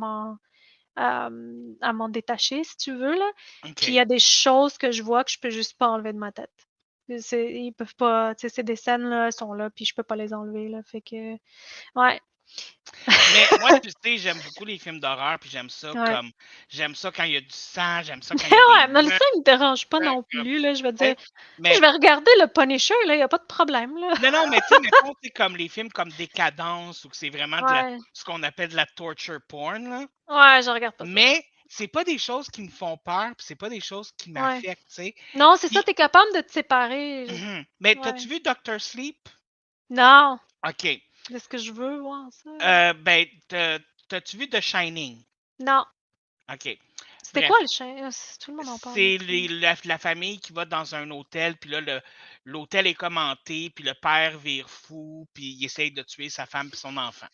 m'en détacher, si tu veux, là. Puis il y OK. a des choses que je vois que je peux juste pas enlever de ma tête. Ils peuvent pas, tu sais, c'est des scènes, là, elles sont là, puis je peux pas les enlever, là. Fait que, ouais, Mais moi, tu sais, j'aime beaucoup les films d'horreur, puis ouais. j'aime ça quand il y a du sang, j'aime ça quand il y a des Ouais, mais le meurtres, ça, il me dérange pas non comme, plus, là. Je veux tu dire, sais. je Mais vais regarder le Punisher, là, il y a pas de problème, là. non, non, mais tu sais, mettons, tu sais, comme les films comme Décadence, ou que c'est vraiment Ouais, ce qu'on appelle de la torture porn, là. ouais, je regarde pas ça. Mais c'est pas des choses qui me font peur, puis c'est pas des choses qui Ouais. m'affectent, tu sais. Non, c'est ça, Puis, tu es capable de te séparer. mais Ouais. t'as-tu vu Doctor Sleep? Non, OK. est-ce que je veux voir ça? Ben, t'as-tu vu The Shining? Non. OK. C'était quoi Bref, le chien? Tout le monde en parle de c'est ça. la famille qui va dans un hôtel, puis là, l'hôtel est commenté, puis le père vire fou, puis il essaye de tuer sa femme et son enfant.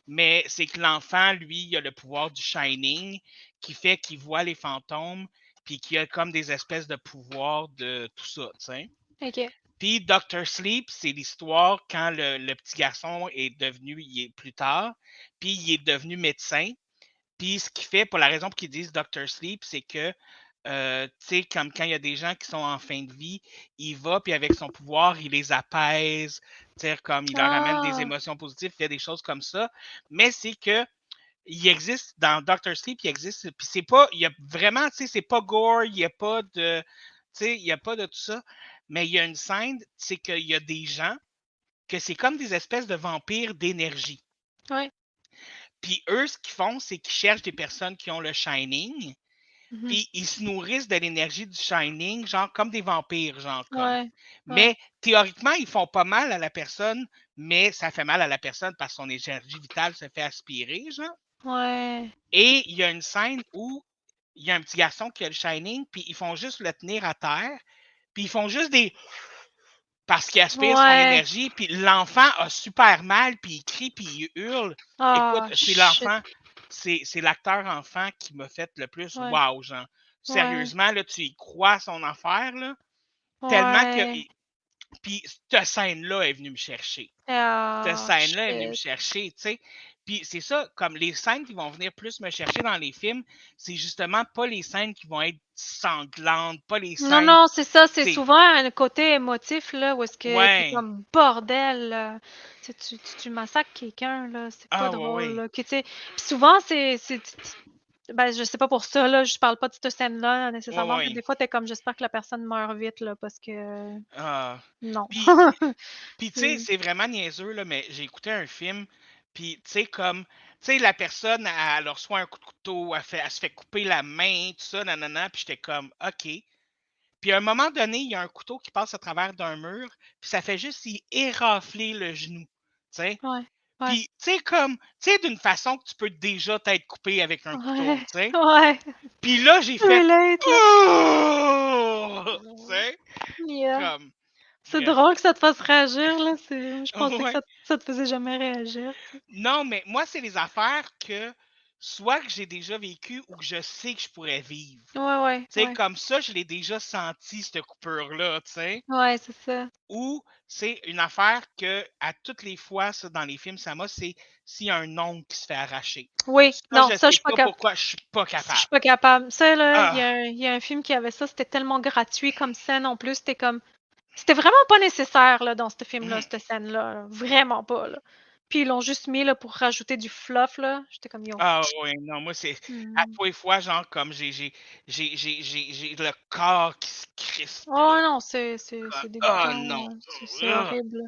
Mais c'est que l'enfant, lui, il a le pouvoir du Shining, qui fait qu'il voit les fantômes, puis qu'il a comme des espèces de pouvoirs de tout ça, tu sais. OK. Puis Doctor Sleep, c'est l'histoire quand le petit garçon est devenu, il est plus tard, puis il est devenu médecin. Puis ce qu'il fait, pour la raison pour qu'ils disent Doctor Sleep, c'est que, tu sais, comme quand il y a des gens qui sont en fin de vie, il va, puis avec son pouvoir, il les apaise, tu sais, comme il leur amène des Ah! émotions positives, il fait des choses comme ça. Mais c'est que il existe, dans Doctor Sleep, il existe, puis c'est pas, il y a vraiment, tu sais, c'est pas gore, il y a pas de, tu sais, il y a pas de tout ça, mais il y a une scène, c'est qu'il y a des gens que c'est comme des espèces de vampires d'énergie. Ouais. Puis eux, ce qu'ils font, c'est qu'ils cherchent des personnes qui ont le Shining, Mhm. puis ils se nourrissent de l'énergie du Shining, genre comme des vampires, genre comme. Ouais. Ouais. Mais théoriquement, ils font pas mal à la personne, mais ça fait mal à la personne parce que son énergie vitale se fait aspirer, genre. Ouais. Et il y a une scène où il y a un petit garçon qui a le Shining, puis ils font juste le tenir à terre, puis ils font juste des... parce qu'il aspire son Ouais. énergie, puis l'enfant a super mal, puis il crie, puis il hurle. Écoute, Ah, c'est shit. l'enfant, c'est l'acteur enfant qui m'a fait le plus Ouais. wow, genre. Ouais. Sérieusement, là, tu y crois à son affaire, là, tellement que... Ouais. Puis cette scène-là est venue me chercher. Cette Ah, scène-là est venue me shit. chercher, tu sais. Puis c'est ça, comme les scènes qui vont venir plus me chercher dans les films, c'est justement pas les scènes qui vont être sanglantes, pas les Non, scènes, non, c'est ça, c'est c'est... souvent un côté émotif, là, où est-ce que t'es Ouais. comme bordel, tu sais, tu massacres quelqu'un, là, c'est pas Ah, ouais, drôle, ouais. là, que, tu sais, puis souvent, ben, je sais pas pour ça, là, je parle pas de cette scène-là, Ouais, nécessairement, puis ouais. des fois, t'es comme, j'espère que la personne meurt vite, là, parce que, Ah. non. Puis, puis tu sais, C'est- c'est vraiment niaiseux, là, mais j'ai écouté un film, puis tu sais, comme, tu sais, la personne, elle reçoit un coup de couteau, elle se fait couper la main, tout ça, nanana, puis j'étais comme, OK. Puis à un moment donné, il y a un couteau qui passe à travers d'un mur, puis ça fait juste y érafler le genou, tu sais. Ouais. Ouais. Puis, tu sais, d'une façon que tu peux déjà t'être coupé avec un couteau, Ouais. tu sais. Ouais. Puis là, j'ai fait Relate, là. oh! Tu sais, Yeah. comme, C'est bref. drôle que ça te fasse réagir, là. Je pensais que Ouais. ça te faisait jamais réagir. Non, mais moi, c'est les affaires que soit que j'ai déjà vécu ou que je sais que je pourrais vivre. Ouais, ouais, Tu sais, ouais. comme ça, je l'ai déjà senti, cette coupure-là, tu sais. Ouais, c'est ça. Ou c'est une affaire que, à toutes les fois, ça, dans les films, ça m'a, c'est s'il y a un ongle qui se fait arracher. Oui, Ça, non, je ça, je sais suis pas pas capable. pourquoi je suis pas Je capable. suis pas capable. Ça, là, Ah! il y a un film qui avait ça, c'était tellement gratuit comme scène en plus. C'était vraiment pas nécessaire là, dans ce film-là, Mhm. cette scène-là. Là. Vraiment pas. Là. Puis ils l'ont juste mis là, pour rajouter du fluff. Là. J'étais comme yo. Ah oui, non, moi, c'est à Hmm. tous les fois, genre, comme j'ai le corps qui se crispe, Oh là. non, Ah c'est ah, dégoûtant. non! C'est Ah! horrible.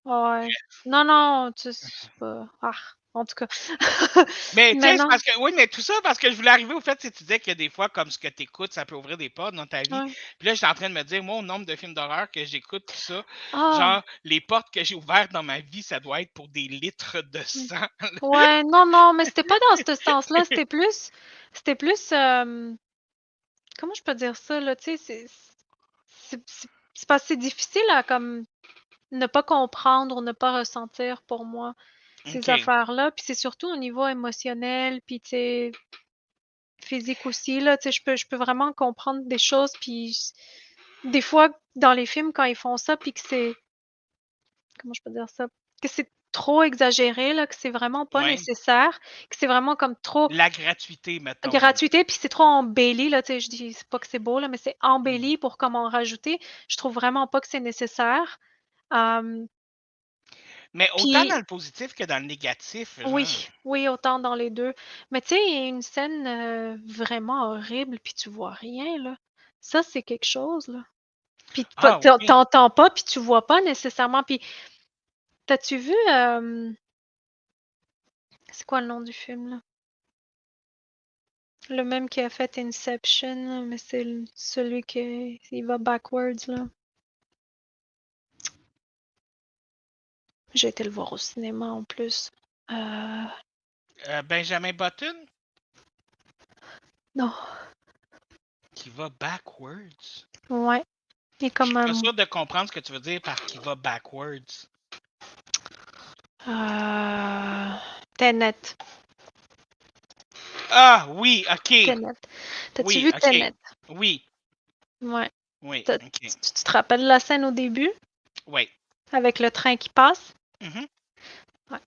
Ouais. Non, non, tu sais, c'est pas. Ah, en tout cas. Mais tu Mais sais, c'est non. parce que oui, mais tout ça parce que je voulais arriver au fait, si tu disais que des fois, comme ce que tu écoutes, ça peut ouvrir des portes dans ta vie. Ouais. Puis là, j'étais en train de me dire, moi, au nombre de films d'horreur que j'écoute, tout ça, Ah. genre, les portes que j'ai ouvertes dans ma vie, ça doit être pour des litres de Hmm. sang. Ouais, non, non, mais c'était pas dans ce sens-là. C'était plus, comment je peux dire ça, là, tu sais, c'est parce que c'est difficile à, comme, ne pas comprendre ou ne pas ressentir pour moi, ces OK. affaires-là. Puis c'est surtout au niveau émotionnel, puis tu sais, physique aussi, là, tu sais, je peux vraiment comprendre des choses, puis des fois, dans les films, quand ils font ça, puis que c'est, comment je peux dire ça, que c'est trop exagéré, là, que c'est vraiment pas Ouais. nécessaire, que c'est vraiment comme trop La gratuité, mettons, là. gratuité, puis c'est trop embelli, là, tu sais, je dis c'est pas que c'est beau, là, mais c'est embelli pour comme en rajouter. Je trouve vraiment pas que c'est nécessaire. Hem, Mais autant dans puis le positif que dans le négatif, genre. oui, oui, autant dans les 2. Mais tu sais, il y a une scène, vraiment horrible, puis tu vois rien, là. Ça, c'est quelque chose, là. Puis pas Ah oui. tu pas, puis tu vois pas nécessairement. Puis t'as-tu vu, c'est quoi le nom du film, là? Le même qui a fait Inception, là, mais c'est celui qui il va backwards, là. J'ai été le voir au cinéma en plus. Benjamin Button Non. qui va backwards. Ouais. Et Je suis comme pas sûr de comprendre ce que tu veux dire par qui va backwards. euh, Tenet. Ah oui, ok. Tenet. T'as-tu Oui, vu ok. Tenet? Oui, Ouais. oui, ok. Tu te rappelles la scène au début Oui. avec le train qui passe? Mhm, Ouais.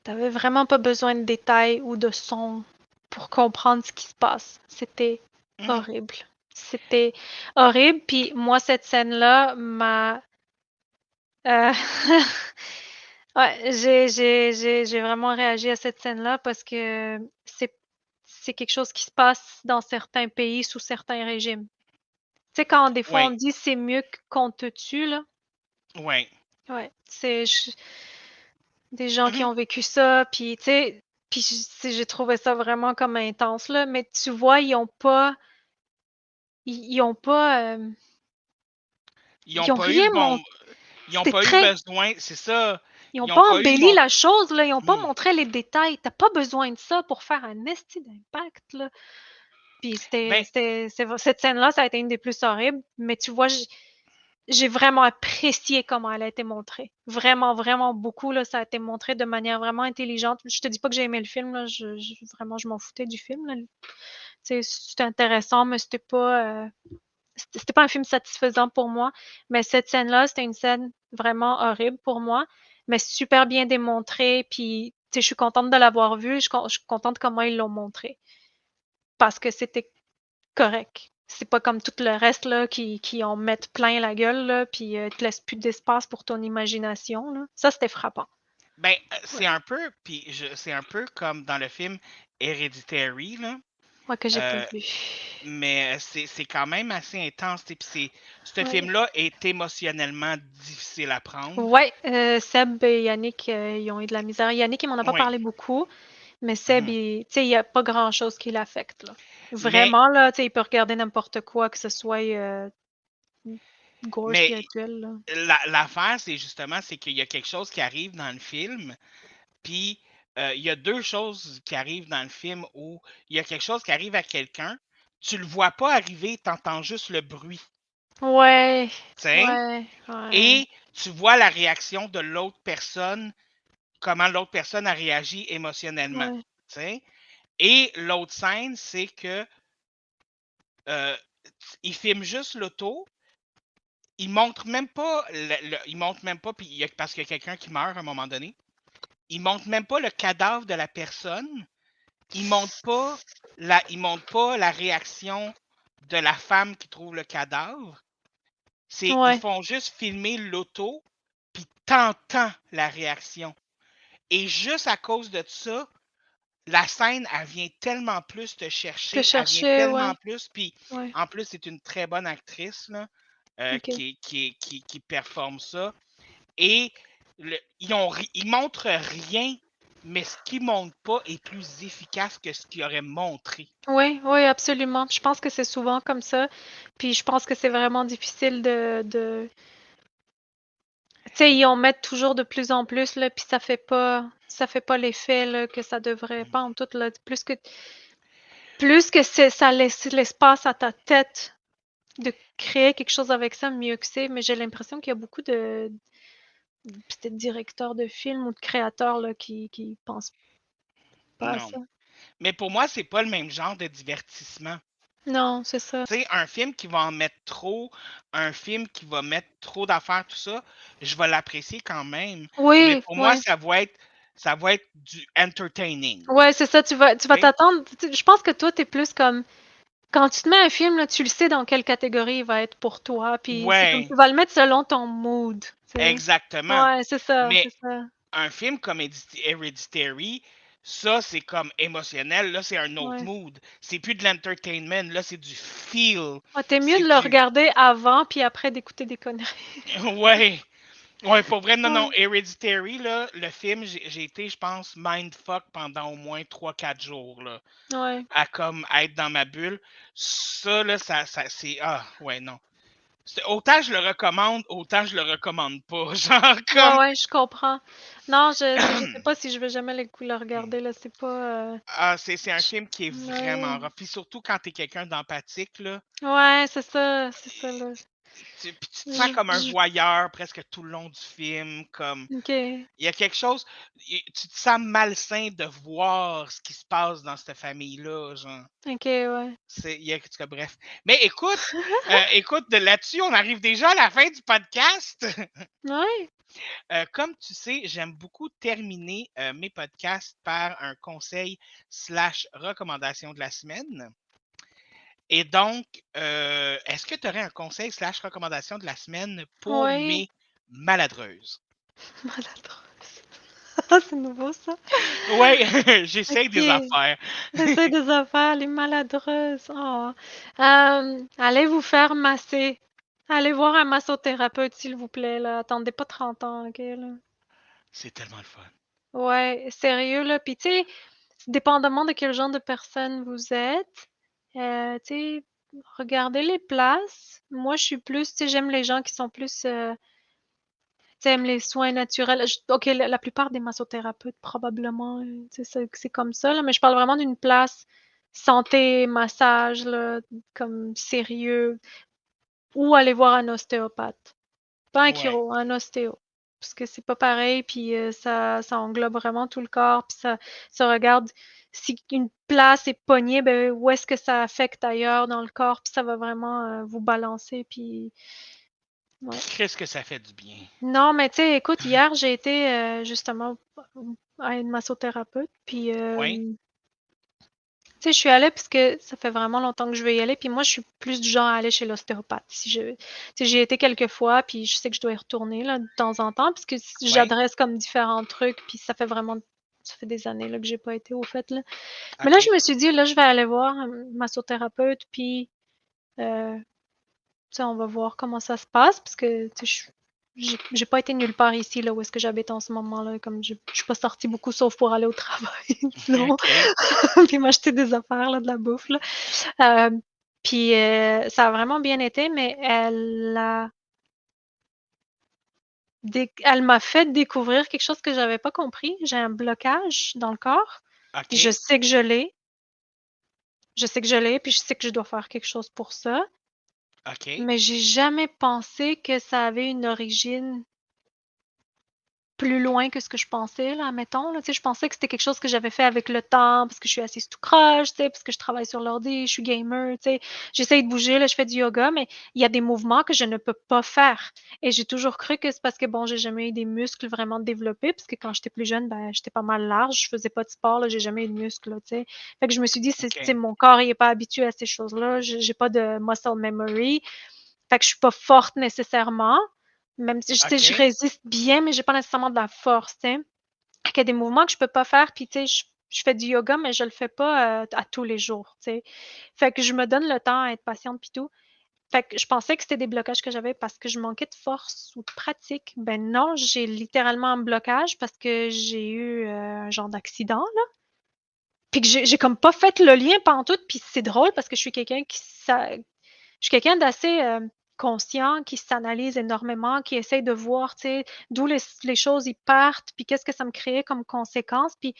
T'avais vraiment pas besoin de détails ou de sons pour comprendre ce qui se passe. C'était mhm. horrible. C'était horrible. Puis moi, cette scène-là m'a. euh, Ouais, j'ai vraiment réagi à cette scène-là parce que c'est quelque chose qui se passe dans certains pays sous certains régimes. Tu sais, quand des fois on Oui, dit c'est mieux qu'on te tue, là, oui. ouais, des gens qui Mhm. ont vécu ça, puis tu sais, puis j'ai trouvé ça vraiment comme intense, là, mais tu vois, ils ont pas, Ils ils ont ont pas eu rien le bon. montré. Ils ont C'était pas eu très, besoin, c'est ça. ils ont Ils ont pas pas eu embelli mon. la chose, là, ils ont pas Mhm. montré les détails. T'as pas besoin de ça pour faire un esti d'impact, là. Puis Ben, cette scène-là, ça a été une des plus horribles, mais tu vois, j'ai vraiment apprécié comment elle a été montrée. Vraiment, vraiment beaucoup, là, ça a été montré de manière vraiment intelligente. Je te dis pas que j'ai aimé le film, là, vraiment, je m'en foutais du film, là. Tu sais, c'était intéressant, mais c'était pas un film satisfaisant pour moi. Mais cette scène-là, c'était une scène vraiment horrible pour moi, mais super bien démontrée. Puis, tu sais, je suis contente de l'avoir vue. Je suis contente comment ils l'ont montré. Parce que c'était correct. C'est pas comme tout le reste là, qui en mettent plein la gueule, là, puis te laissent plus d'espace pour ton imagination. Là. Ça, c'était frappant. ben, Ouais. c'est un peu, c'est un peu comme dans le film Hereditary, là. Moi que j'ai pas Euh, vu. mais c'est quand même assez intense. Tu sais, puis ce Ouais. film-là est émotionnellement difficile à prendre. Ouais, Seb et Yannick, ils ont eu de la misère. Yannick, il m'en a pas Oui. parlé beaucoup, mais Seb, Mhm. tu sais, il y a pas grand-chose qui l'affecte, là. Mais Vraiment, là, tu sais, il peut regarder n'importe quoi, que ce soit gore Mais spirituel, là. l'affaire, c'est qu'il y a quelque chose qui arrive dans le film, puis il y a deux choses qui arrivent dans le film où il y a quelque chose qui arrive à quelqu'un, tu le vois pas arriver, tu entends juste le bruit, Ouais, tu sais, ouais, ouais, et tu vois la réaction de l'autre personne, comment l'autre personne a réagi émotionnellement, ouais. tu sais. Et l'autre scène, c'est que euh, il filme juste l'auto, il montre même pas, il montre même pas, puis parce qu'il y a quelqu'un qui meurt à un moment donné, il montre même pas le cadavre de la personne, il montre pas il montre pas la réaction de la femme qui trouve le cadavre. Ils Ouais, font juste filmer l'auto, puis t'entends la réaction. Et juste à cause de ça, la scène, elle vient tellement plus te te chercher, elle vient chercher, tellement ouais, plus, puis ouais, en plus, c'est une très bonne actrice là, OK. qui performe ça. Et ils montrent rien, mais ce qu'ils montrent pas est plus efficace que ce qu'ils auraient montré. Oui, oui, absolument. Je pense que c'est souvent comme ça. Puis je pense que c'est vraiment difficile de... Tu sais, ils en mettent toujours de plus en plus, là, puis ça fait pas l'effet, là, que ça devrait. Pas en tout, là. Plus que ça laisse l'espace à ta tête de créer quelque chose avec ça, mieux que c'est. Mais j'ai l'impression qu'il y a beaucoup de peut-être directeurs de films ou de créateurs, là, qui pensent pas à Non. ça. Mais pour moi, c'est pas le même genre de divertissement. Non, c'est ça. Tu sais, un film qui va en mettre trop, un film qui va mettre trop d'affaires, tout ça, je vais l'apprécier quand même. Mais Oui, pour moi, ouais. ça va être du entertaining. Ouais, c'est ça, tu vas Tu sais? t'attendre. Je pense que toi, t'es plus comme quand tu te mets un film, là, tu le sais dans quelle catégorie il va être pour toi, puis c'est comme Ouais, tu vas le mettre selon ton mood, tu sais. exactement. Ouais, c'est ça, Mais c'est ça. un film comme Hereditary, ça, c'est comme émotionnel. Là, c'est un autre Ouais. mood. C'est plus de l'entertainment. Là, c'est du feel. Ouais, tu mieux C'est de le du. regarder avant puis après d'écouter des conneries. Ouais. Ouais, pour vrai, non, non. Ouais, Hereditary, là, le film, j'ai été, je pense, mindfuck pendant au moins 3 4 jours, là. ouais. À comme être dans ma bulle. Ça, là, c'est. Ah, ouais, non. Autant je le recommande, autant je le recommande pas. Genre, Ouais, comme. ouais, je comprends. Non, je sais pas si je vais jamais le regarder, là, c'est pas, Ah, c'est un je film qui est ouais. vraiment rough. Puis surtout quand t'es quelqu'un d'empathique, là. Ouais, c'est ça, là. Puis tu te sens Je comme un je voyeur presque tout le long du film. Comme. OK, Il y a quelque chose. Tu te sens malsain de voir ce qui se passe dans cette famille-là. Genre. OK, ouais. En tout cas, bref. Mais écoute, là-dessus, on arrive déjà à la fin du podcast. Ouais, Comme tu sais, j'aime beaucoup terminer mes podcasts par un conseil slash recommandation de la semaine. Et donc, est-ce que tu aurais un conseil slash recommandation de la semaine pour ouais. mes maladreuses? Maladroite. Ah, c'est nouveau ça. Oui, j'essaye des OK. affaires. Tu des affaires, les maladreuses. Oh. Allez vous faire masser. Allez voir un massothérapeute, s'il vous plaît, là. Attendez pas 30 ans, OK, là. C'est tellement le fun. Ouais, sérieux, là. Puis, tu sais, dépendamment de quel genre de personne vous êtes, tu sais, regardez les places. Moi, je suis plus, tu sais, j'aime les gens qui sont plus, tu aimes les soins naturels. OK, la plupart des massothérapeutes, probablement, tu sais, c'est comme ça, là, mais je parle vraiment d'une place santé, massage, là, comme sérieux, ou aller voir un ostéopathe. Pas un Ouais, chiro, un ostéo. Parce que c'est pas pareil, puis ça englobe vraiment tout le corps, puis ça regarde si une place est pognée, ben, où est-ce que ça affecte ailleurs dans le corps, puis ça va vraiment vous balancer, puis ouais. qu'est-ce que ça fait du bien. Non, mais tu sais, écoute, hier, j'ai été justement à une massothérapeute, puis Oui, tu sais, je suis allée parce que ça fait vraiment longtemps que je veux y aller, puis moi, je suis plus du genre à aller chez l'ostéopathe. Si je, tu sais, j'y ai été quelques fois, puis je sais que je dois y retourner là, de temps en temps, parce que oui, j'adresse comme différents trucs, puis ça fait des années là, que j'ai pas été au fait là. Mais là, OK. je me suis dit, là, je vais aller voir un massothérapeute, puis euh, tu sais, on va voir comment ça se passe parce que tu sais, j'ai pas été nulle part ici, là, où est-ce que j'habite en ce moment, là. Comme je suis pas sortie beaucoup sauf pour aller au travail, sinon. OK. Puis m'acheter des affaires, là, de la bouffe, là. Euh, puis ça a vraiment bien été, mais elle m'a fait découvrir quelque chose que j'avais pas compris. J'ai un blocage dans le corps, puis je OK, sais que je l'ai. Je sais que je l'ai, puis je sais que je dois faire quelque chose pour ça, OK, mais j'ai jamais pensé que ça avait une origine plus loin que ce que je pensais, là, admettons, là. Tu sais, je pensais que c'était quelque chose que j'avais fait avec le temps, parce que je suis assise tout croche, tu sais, parce que je travaille sur l'ordi, je suis gamer, tu sais. J'essaye de bouger, là, je fais du yoga, mais il y a des mouvements que je ne peux pas faire. Et j'ai toujours cru que c'est parce que, bon, j'ai jamais eu des muscles vraiment développés, parce que quand j'étais plus jeune, ben, j'étais pas mal large, je faisais pas de sport, là, j'ai jamais eu de muscles, là, tu sais. Fait que je me suis dit, tu sais, OK, mon corps, il est pas habitué à ces choses-là, j'ai pas de muscle memory. Fait que je suis pas forte nécessairement, même si tu sais, je OK, résiste bien, mais j'ai pas nécessairement de la force, tu sais. Fait qu'il y a des mouvements que je peux pas faire, puis tu sais, je fais du yoga, mais je le fais pas, à tous les jours, tu sais. Fait que je me donne le temps à être patiente puis tout. Fait que je pensais que c'était des blocages que j'avais parce que je manquais de force ou de pratique. Ben non, j'ai littéralement un blocage parce que j'ai eu, un genre d'accident, là. Puis que j'ai comme pas fait le lien pantoute, puis c'est drôle parce que je suis quelqu'un d'assez conscient, qui s'analyse énormément, qui essaye de voir, tu sais, d'où les choses y partent, puis qu'est-ce que ça me créait comme conséquence. Puis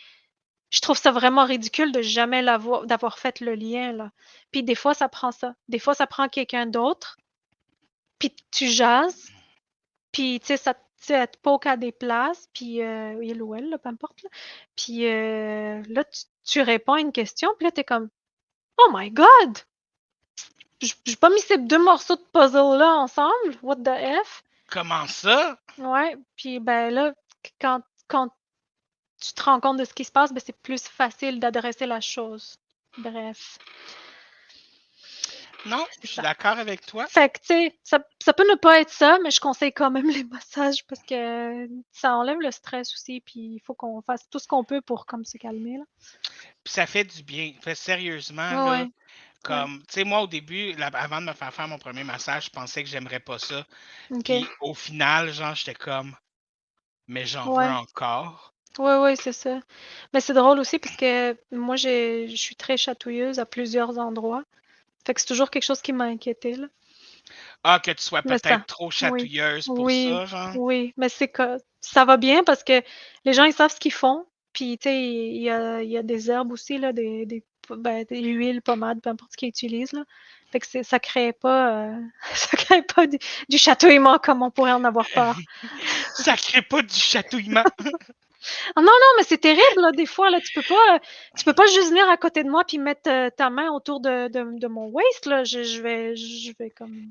je trouve ça vraiment ridicule de jamais d'avoir fait le lien, là. Puis des fois, ça prend ça. Des fois, ça prend quelqu'un d'autre, puis tu jases, puis tu sais, elle te poke à des places, puis il ou elle, là, peu importe, là. Puis là, tu réponds à une question, puis là, t'es comme, oh my God! J'ai pas mis ces deux morceaux de puzzle-là ensemble. What the F? comment ça? Ouais, puis ben là, quand tu te rends compte de ce qui se passe, ben c'est plus facile d'adresser la chose. Bref, Non, c'est je suis ça. d'accord avec toi. Fait que, tu sais, ça peut ne pas être ça, mais je conseille quand même les massages parce que ça enlève le stress aussi, puis il faut qu'on fasse tout ce qu'on peut pour comme se calmer, là. Puis ça fait du bien. Fait sérieusement, Ouais, là, ouais, ouais. comme, tu sais, moi, au début, avant de me faire mon premier massage, je pensais que j'aimerais pas ça. OK. Puis au final, genre, j'étais comme, mais j'en veux Ouais. encore. Ouais, ouais, c'est ça. Mais c'est drôle aussi parce que moi, je suis très chatouilleuse à plusieurs endroits. Fait que c'est toujours quelque chose qui m'a inquiétée, là. Ah, que tu sois Mais ça peut-être trop oui, chatouilleuse pour oui, ça, genre. oui, mais c'est que ça va bien parce que les gens, ils savent ce qu'ils font. Puis, tu sais, il y a des herbes aussi, là, ben, des huiles, pommades, peu importe ce qu'ils utilisent, là. Fait que ça crée pas, ça crée pas du chatouillement comme on pourrait en avoir peur. Ça crée pas du chatouillement. Ah non, non, mais c'est terrible, là, des fois, là, tu peux pas juste venir à côté de moi puis mettre, ta main autour de mon waist, là. Je vais comme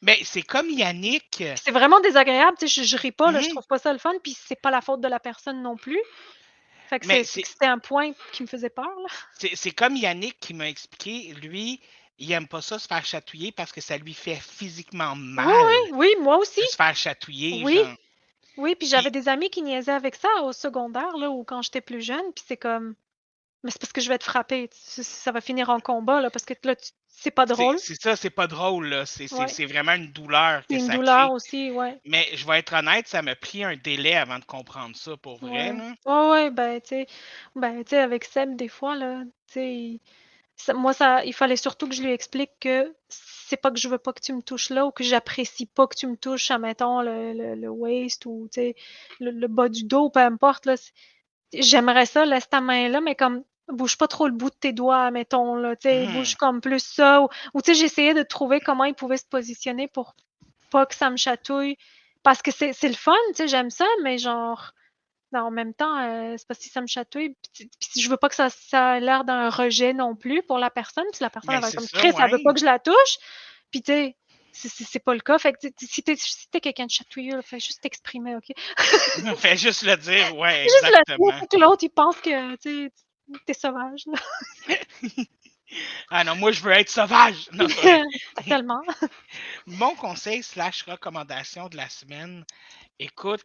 Mais c'est comme Yannick. puis c'est vraiment désagréable, tu sais, je ris pas, là, je Mhm. trouve pas ça le fun, puis c'est pas la faute de la personne non plus. Fait que Mais c'était un point qui me faisait peur, là. c'est comme Yannick qui m'a expliqué, lui, il aime pas ça se faire chatouiller parce que ça lui fait physiquement Oui, mal oui, oui, moi aussi. de se faire chatouiller, Oui, genre. oui, puis j'avais Puis, des amis qui niaisaient avec ça au secondaire, là, ou quand j'étais plus jeune, puis c'est comme: «Mais c'est parce que je vais te frapper, ça va finir en combat, là, parce que là, c'est pas drôle». c'est ça, c'est pas drôle, là. Ouais, C'est vraiment une douleur c'est que une ça douleur crée. aussi, ouais. Mais je vais être honnête, ça m'a pris un délai avant de comprendre ça pour vrai, Ouais. là. Ouais, ouais, ben, tu sais, avec Seb, des fois, là, tu sais, il fallait surtout que je lui explique que c'est pas que je veux pas que tu me touches là ou que j'apprécie pas que tu me touches, admettons, le waist ou, tu sais, le bas du dos, peu importe, là. J'aimerais ça, laisse ta main là, mais comme bouge pas trop le bout de tes doigts, mettons, là, tu sais, bouge Mhm. comme plus ça ou tu sais, j'essayais de trouver comment il pouvait se positionner pour pas que ça me chatouille parce que c'est le fun, tu sais, j'aime ça, mais genre en même temps, c'est parce que si ça me chatouille, puis si je veux pas que ça ait l'air d'un rejet non plus pour la personne, puis la personne elle Mais va être c'est comme: ça, «Chris, elle veut ouais. pas que je la touche», puis tu sais, c'est pas le cas, fait que tu sais, si tu quelqu'un de chatouilleux, là, fais juste t'exprimer, OK? Fais juste le dire, ouais, Juste le dire exactement. pour que l'autre il pense que, tu sais, tu sauvage, là. Ah non, moi, je veux être sauvage! Non, c'est pas vrai. Tellement. Mon conseil slash recommandation de la semaine, écoute,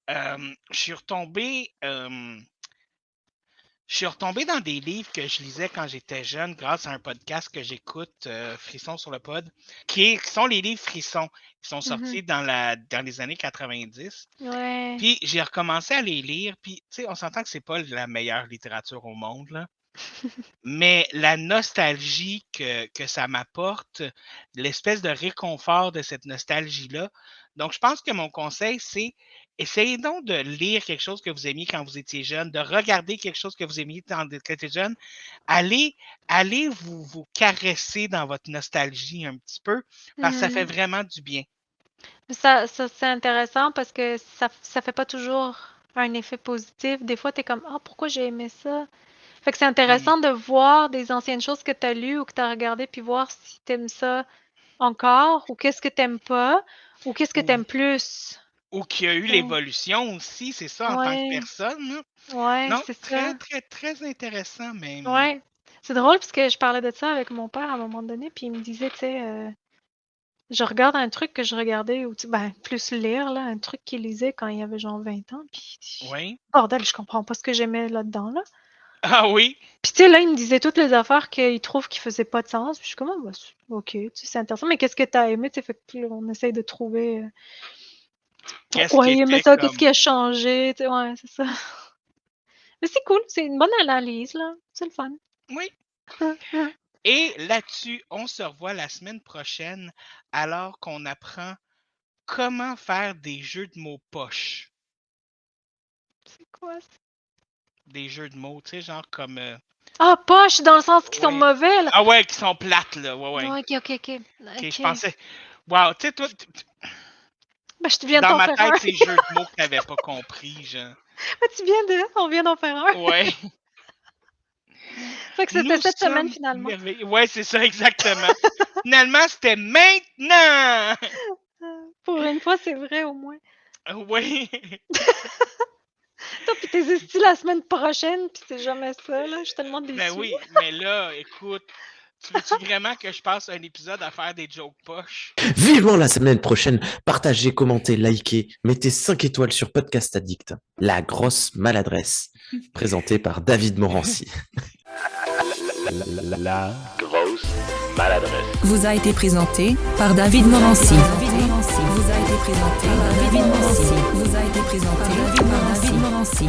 je suis retombé dans des livres que je lisais quand j'étais jeune grâce à un podcast que j'écoute, Frisson sur le pod, qui sont les livres Frisson, qui sont Mmh. sortis dans les années 90. Ouais. Puis j'ai recommencé à les lire, puis tu sais, on s'entend que c'est pas la meilleure littérature au monde, là. Mais la nostalgie que ça m'apporte, l'espèce de réconfort de cette nostalgie-là. Donc, je pense que mon conseil, c'est essayez donc de lire quelque chose que vous aimiez quand vous étiez jeune, de regarder quelque chose que vous aimiez quand vous étiez jeune. Allez vous caresser dans votre nostalgie un petit peu, parce que ça fait vraiment du bien. Ça, c'est intéressant parce que ça fait pas toujours un effet positif. Des fois, tu es comme, ah, pourquoi j'ai aimé ça? Fait que c'est intéressant de voir des anciennes choses que tu as lues ou que tu as regardées, puis voir si tu aimes ça encore, ou qu'est-ce que tu n'aimes pas, ou qu'est-ce que tu aimes plus. Ou qu'il y a eu l'évolution aussi, c'est ça, en tant que Ouais, personne. Là. ouais, Non, c'est très, ça. très, très intéressant même. Ouais. C'est drôle parce que je parlais de ça avec mon père à un moment donné, puis il me disait, tu sais, je regarde un truc que je regardais, ou ben, plus lire, là, un truc qu'il lisait quand il avait genre 20 ans, puis Oui. bordel, je comprends pas ce que j'aimais là-dedans, là. Ah oui? Puis tu sais, là, il me disait toutes les affaires qu'il trouve qui faisaient pas de sens, puis je suis comme, ah, bah, ok, tu sais, c'est intéressant, mais qu'est-ce que t'as aimé, tu sais, fait que là, on essaye de trouver Qu'est-ce pourquoi qui il aimait était ça, qu'est-ce comme. qui a changé, tu sais, ouais, c'est ça. Mais c'est cool, c'est une bonne analyse, là, c'est le fun. Oui. Et là-dessus, on se revoit la semaine prochaine alors qu'on apprend comment faire des jeux de mots poches. C'est quoi ça? Des jeux de mots, tu sais, genre comme. Ah, poche, dans le sens qu'ils sont Ouais. mauvais, là. Ah ouais, qui sont plates, là. Ouais, ouais. Ok. Ok, je pensais. Wow, tu sais, toi, Ben, je viens de dans t'en ma faire un. tête, c'est jeux de mots que t'avais pas compris, genre. Ben, on vient d'en faire un. Ouais. Fait que c'était Nous cette semaine, sommes finalement. merveilleux. Ouais, c'est ça, exactement. Finalement, c'était maintenant! Pour une fois, c'est vrai, au moins. Oui. Toi, pis tes estis la semaine prochaine, pis c'est jamais ça, là. Je suis tellement déçue. Ben oui, mais là, écoute, tu veux-tu vraiment que je passe un épisode à faire des jokes poches? Vivement la semaine prochaine. Partagez, commentez, likez, mettez 5 étoiles sur Podcast Addict. La grosse maladresse. Présenté par David Morancy. La grosse maladresse. Vous a été présenté par David Morancy. Vous a été présenté par David Morancy. Vous a été présenté par David Morancy.